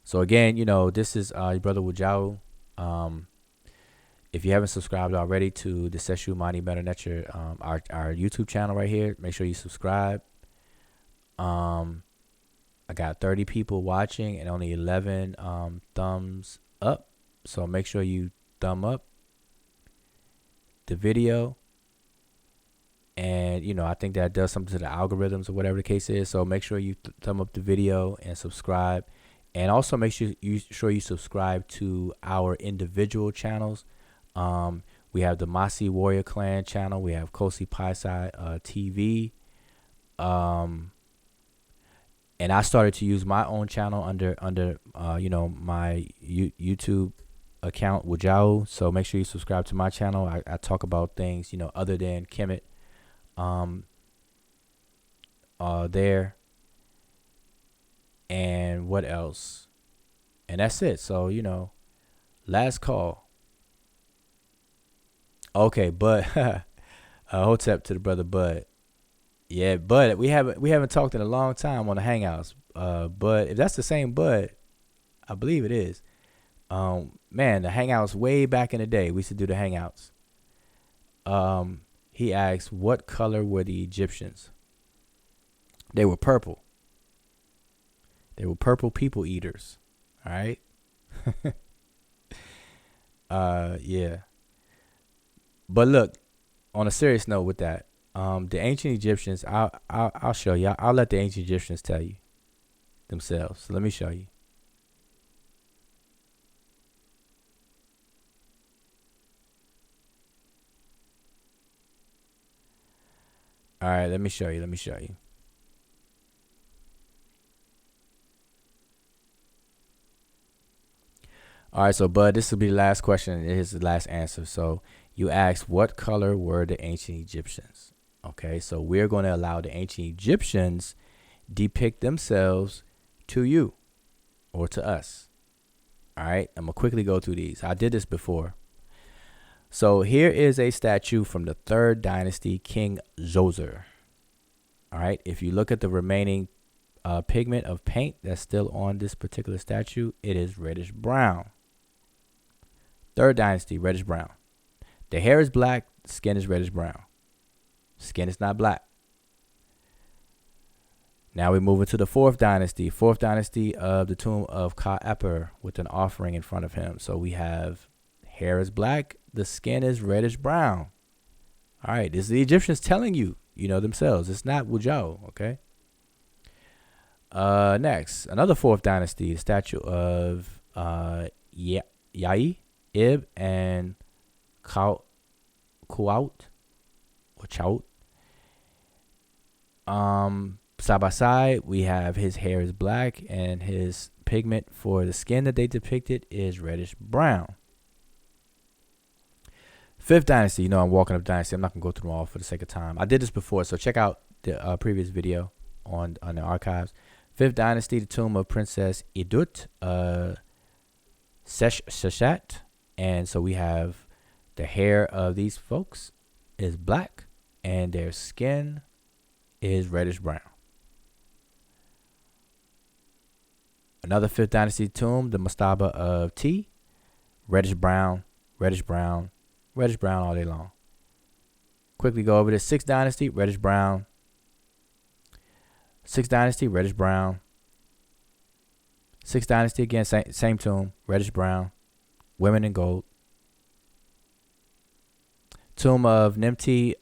So again, this is your brother Wujau. If you haven't subscribed already to the Sesh Netcher, our YouTube channel right here, make sure you subscribe. I got 30 people watching and only 11 thumbs up. So make sure you thumb up the video. And, I think that does something to the algorithms or whatever the case is. So make sure you thumb up the video and subscribe. And also make sure you subscribe to our individual channels. We have the Masi Warrior Clan channel. We have Kosi Paisai TV. And I started to use my own channel under my YouTube account, Wujau. So make sure you subscribe to my channel. I talk about things, other than Kemet. There. And what else? And that's it. So, last call. Okay, Bud. Hotep to the brother Bud. Yeah, Bud, we haven't talked in a long time on the Hangouts. Bud, if that's the same Bud, I believe it is. Man, the Hangouts way back in the day, we used to do the Hangouts. He asked, what color were the Egyptians? They were purple. They were purple people eaters. All right. Yeah. But look, on a serious note with that, the ancient Egyptians, I'll show you. I'll let the ancient Egyptians tell you themselves. So let me show you. All right, let me show you. All right, so Bud, this will be the last question. It is the last answer. So you asked, what color were the ancient Egyptians? Okay, so we're going to allow the ancient Egyptians depict themselves to you or to us. All right, I'm going to quickly go through these. I did this before. So here is a statue from the 3rd dynasty, King Zoser. All right, if you look at the remaining pigment of paint that's still on this particular statue, it is reddish brown. 3rd dynasty, reddish brown. The hair is black, skin is reddish brown. Skin is not black. Now we move into the 4th dynasty. 4th dynasty of the tomb of Ka-Eper with an offering in front of him. So we have hair is black, the skin is reddish brown. All right, this is the Egyptians telling you, themselves. It's not Wujao, okay? Next, another 4th dynasty, the statue of Yai, Ib, and Kuaut, or Chout. Side by side, we have his hair is black and his pigment for the skin that they depicted is reddish brown. 5th dynasty, I'm walking up dynasty. I'm not going to go through them all for the sake of time. I did this before, so check out the previous video on the archives. 5th dynasty, the tomb of Princess Idut, Sesh Shashat. And so we have the hair of these folks is black and their skin is reddish brown. Another 5th dynasty tomb, the mastaba of T, reddish brown, reddish brown, reddish brown all day long. Quickly go over this. 6th dynasty, reddish brown. 6th dynasty, reddish brown. 6th dynasty, again, same tomb, reddish brown. Women in gold. Tomb of Merneptah,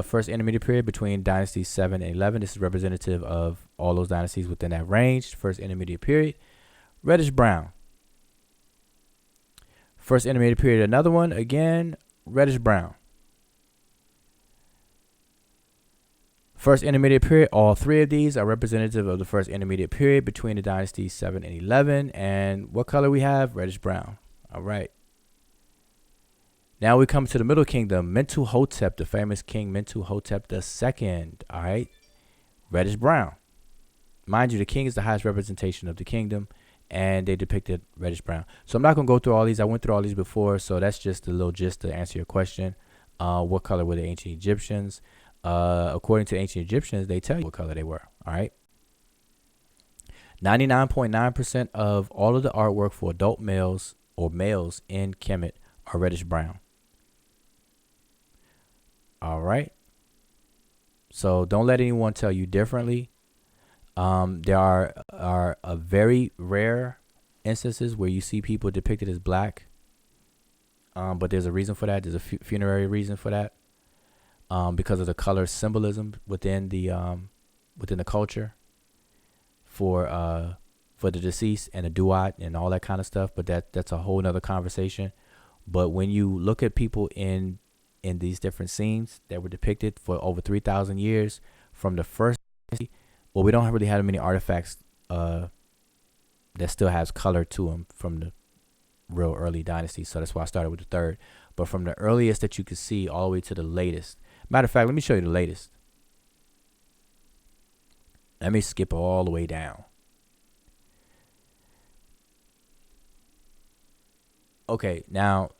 first intermediate period between dynasties 7 and 11. This is representative of all those dynasties within that range. First intermediate period, reddish brown. First intermediate period, another one, again, reddish brown. First intermediate period, all 3 of these are representative of the first intermediate period between the dynasties 7 and 11. And what color we have? Reddish brown. All right. Now we come to the Middle Kingdom, Mentuhotep, the famous king Mentuhotep II. All right. Reddish brown. Mind you, the king is the highest representation of the kingdom, and they depicted reddish brown. So I'm not going to go through all these. I went through all these before, so that's just a little gist to answer your question. What color were the ancient Egyptians? According to ancient Egyptians, they tell you what color they were. All right. 99.9% of all of the artwork for adult males or males in Kemet are reddish brown. All right. So don't let anyone tell you differently. There are a very rare instances where you see people depicted as black. But there's a reason for that. There's a funerary reason for that. Because of the color symbolism within the culture for the deceased and the duat and all that kind of stuff. But that's a whole nother conversation. But when you look at people in these different scenes that were depicted for over 3,000 years from the first, well, we don't really have many artifacts that still has color to them from the real early dynasties. So that's why I started with the 3rd. But from the earliest that you could see all the way to the latest. Matter of fact, let me show you the latest. Let me skip all the way down. Okay, now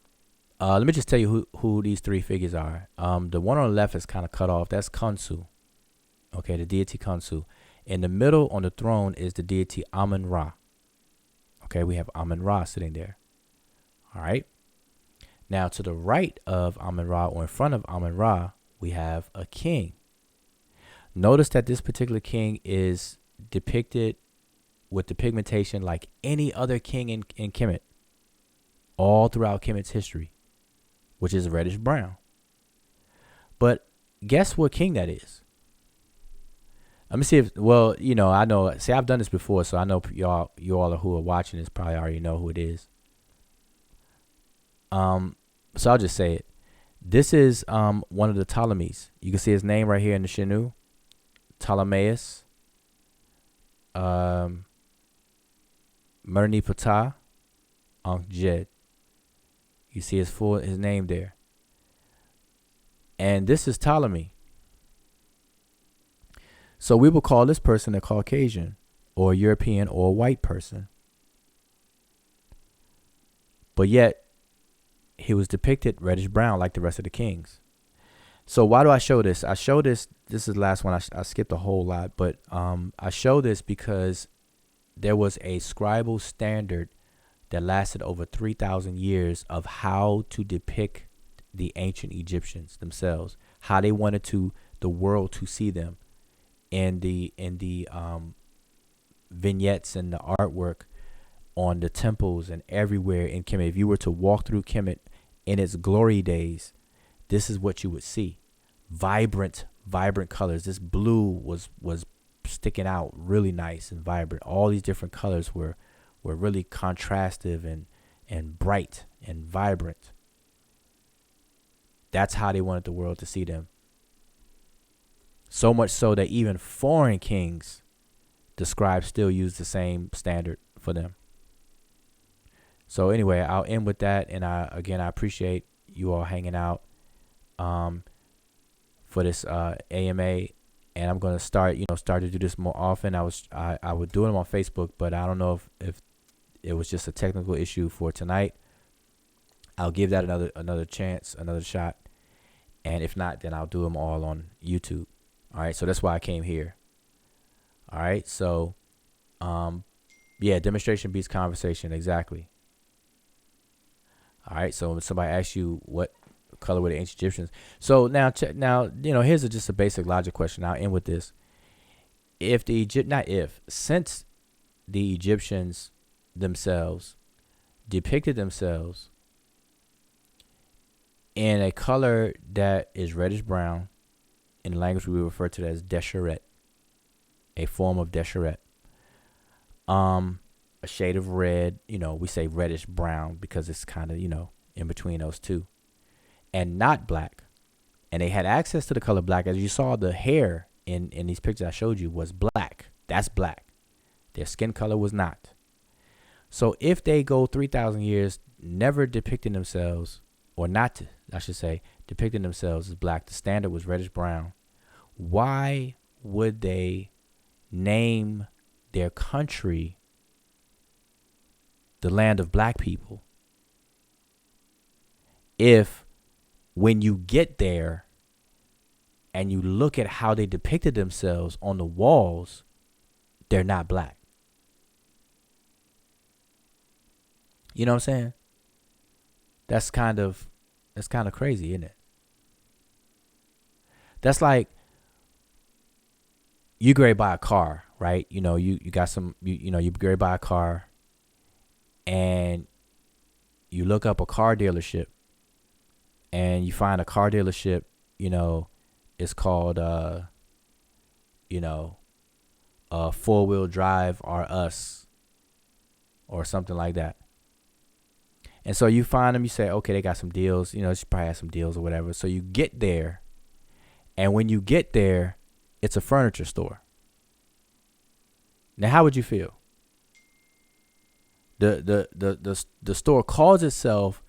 let me just tell you who these 3 figures are. The one on the left is kind of cut off. That's Khonsu. Okay, the deity Khonsu. In the middle on the throne is the deity Amun-Ra. Okay, we have Amun-Ra sitting there. All right. Now to the right of Amun-Ra, or in front of Amun-Ra, we have a king. Notice that this particular king is depicted with the pigmentation like any other king in Kemet, all throughout Kemet's history, which is reddish brown. But guess what king that is? Let me see if, well, you know, I know, see, I've done this before, so I know you all who are watching this probably already know who it is. So I'll just say it. This is one of the Ptolemies. You can see his name right here in the Shenu. Ptolemaeus. Merneptah Ankh-Jed. You see his name there. And this is Ptolemy. So we will call this person a Caucasian or European or white person. But yet, he was depicted reddish brown like the rest of the kings. So why do I show this? I show this. This is the last one. I skipped a whole lot, but I show this because there was a scribal standard that lasted over 3,000 years of how to depict the ancient Egyptians themselves, how they wanted the world to see them in the vignettes and the artwork on the temples and everywhere in Kemet. If you were to walk through Kemet in its glory days, this is what you would see. Vibrant colors. This blue was sticking out really nice and vibrant. All these different colors were really contrastive and bright and vibrant. That's how they wanted the world to see them. So much so that even foreign kings, the scribes still use the same standard for them. So anyway, I'll end with that. And I appreciate you all hanging out for this AMA. And I'm going to start to do this more often. I would do them on Facebook, but I don't know if it was just a technical issue for tonight. I'll give that another chance, another shot. And if not, then I'll do them all on YouTube. All right. So that's why I came here. All right. So Yeah, demonstration beats conversation. Exactly. All right. So when somebody asks you what color were the ancient Egyptians, so now now here's just a basic logic question. I'll end with this. If the Egypt not if since the Egyptians themselves depicted themselves in a color that is reddish brown, in the language we refer to it as desheret, a form of desheret. A shade of red, we say reddish brown because it's kind of, in between those two. And not black. And they had access to the color black. As you saw, the hair in these pictures I showed you was black. That's black. Their skin color was not. So if they go 3,000 years never depicting themselves, or not, I should say, depicting themselves as black, the standard was reddish brown, why would they name their country the land of black people if when you get there and you look at how they depicted themselves on the walls, they're not black? You know what I'm saying? That's kind of crazy, isn't it? That's like you get ready to buy a car, right? You got some, you get ready to buy a car, and you look up a car dealership, and you find a car dealership, it's called, 4-wheel drive or us, or something like that. And so you find them, you say, okay, they got some deals, they probably have some deals or whatever. So you get there, and when you get there, it's a furniture store. Now, how would you feel? The store calls itself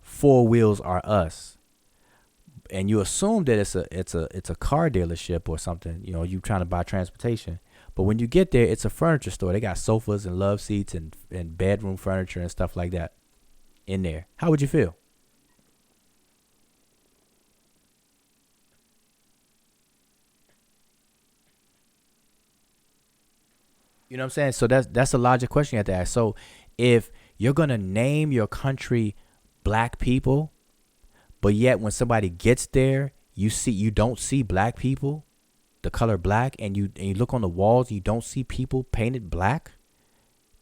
4 Wheels Are Us, and you assume that it's a car dealership or something. You trying to buy transportation, but when you get there, it's a furniture store. They got sofas and love seats and bedroom furniture and stuff like that in there. How would you feel? You know what I'm saying? So that's a logic question you have to ask. So if you're gonna name your country black people, but yet when somebody gets there, you don't see black people, the color black, and you look on the walls, you don't see people painted black.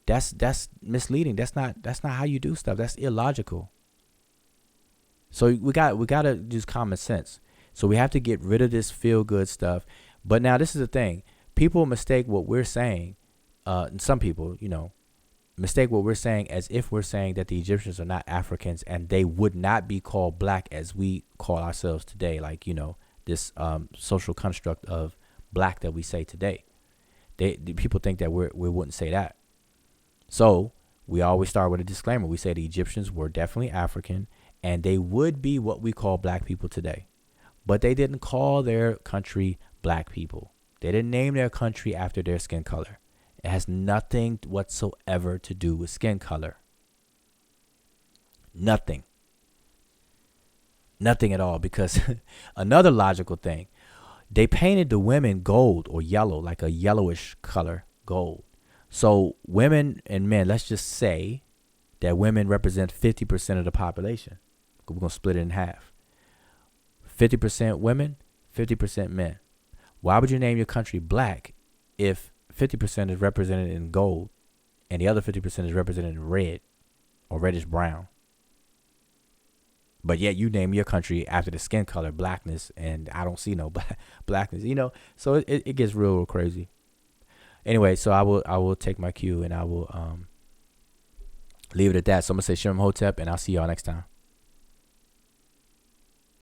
That's misleading. That's not how you do stuff. That's illogical. So we gotta use common sense. So we have to get rid of this feel good stuff. But now this is the thing: people mistake what we're saying. And some people, mistake what we're saying as if we're saying that the Egyptians are not Africans and they would not be called black as we call ourselves today. Like, this social construct of black that we say today. The people think that we wouldn't say that. So we always start with a disclaimer. We say the Egyptians were definitely African and they would be what we call black people today. But they didn't call their country black people. They didn't name their country after their skin color. It has nothing whatsoever to do with skin color. Nothing. Nothing at all. Because another logical thing, they painted the women gold or yellow, like a yellowish color, gold. So women and men, let's just say that women represent 50% of the population. We're going to split it in half. 50% women, 50% men. Why would you name your country black if 50% is represented in gold and the other 50% is represented in red or reddish brown? But yet you name your country after the skin color, blackness, and I don't see no blackness, So it gets real crazy. Anyway, so I will take my cue and I will leave it at that. So I'm going to say Shem Hotep, and I'll see y'all next time.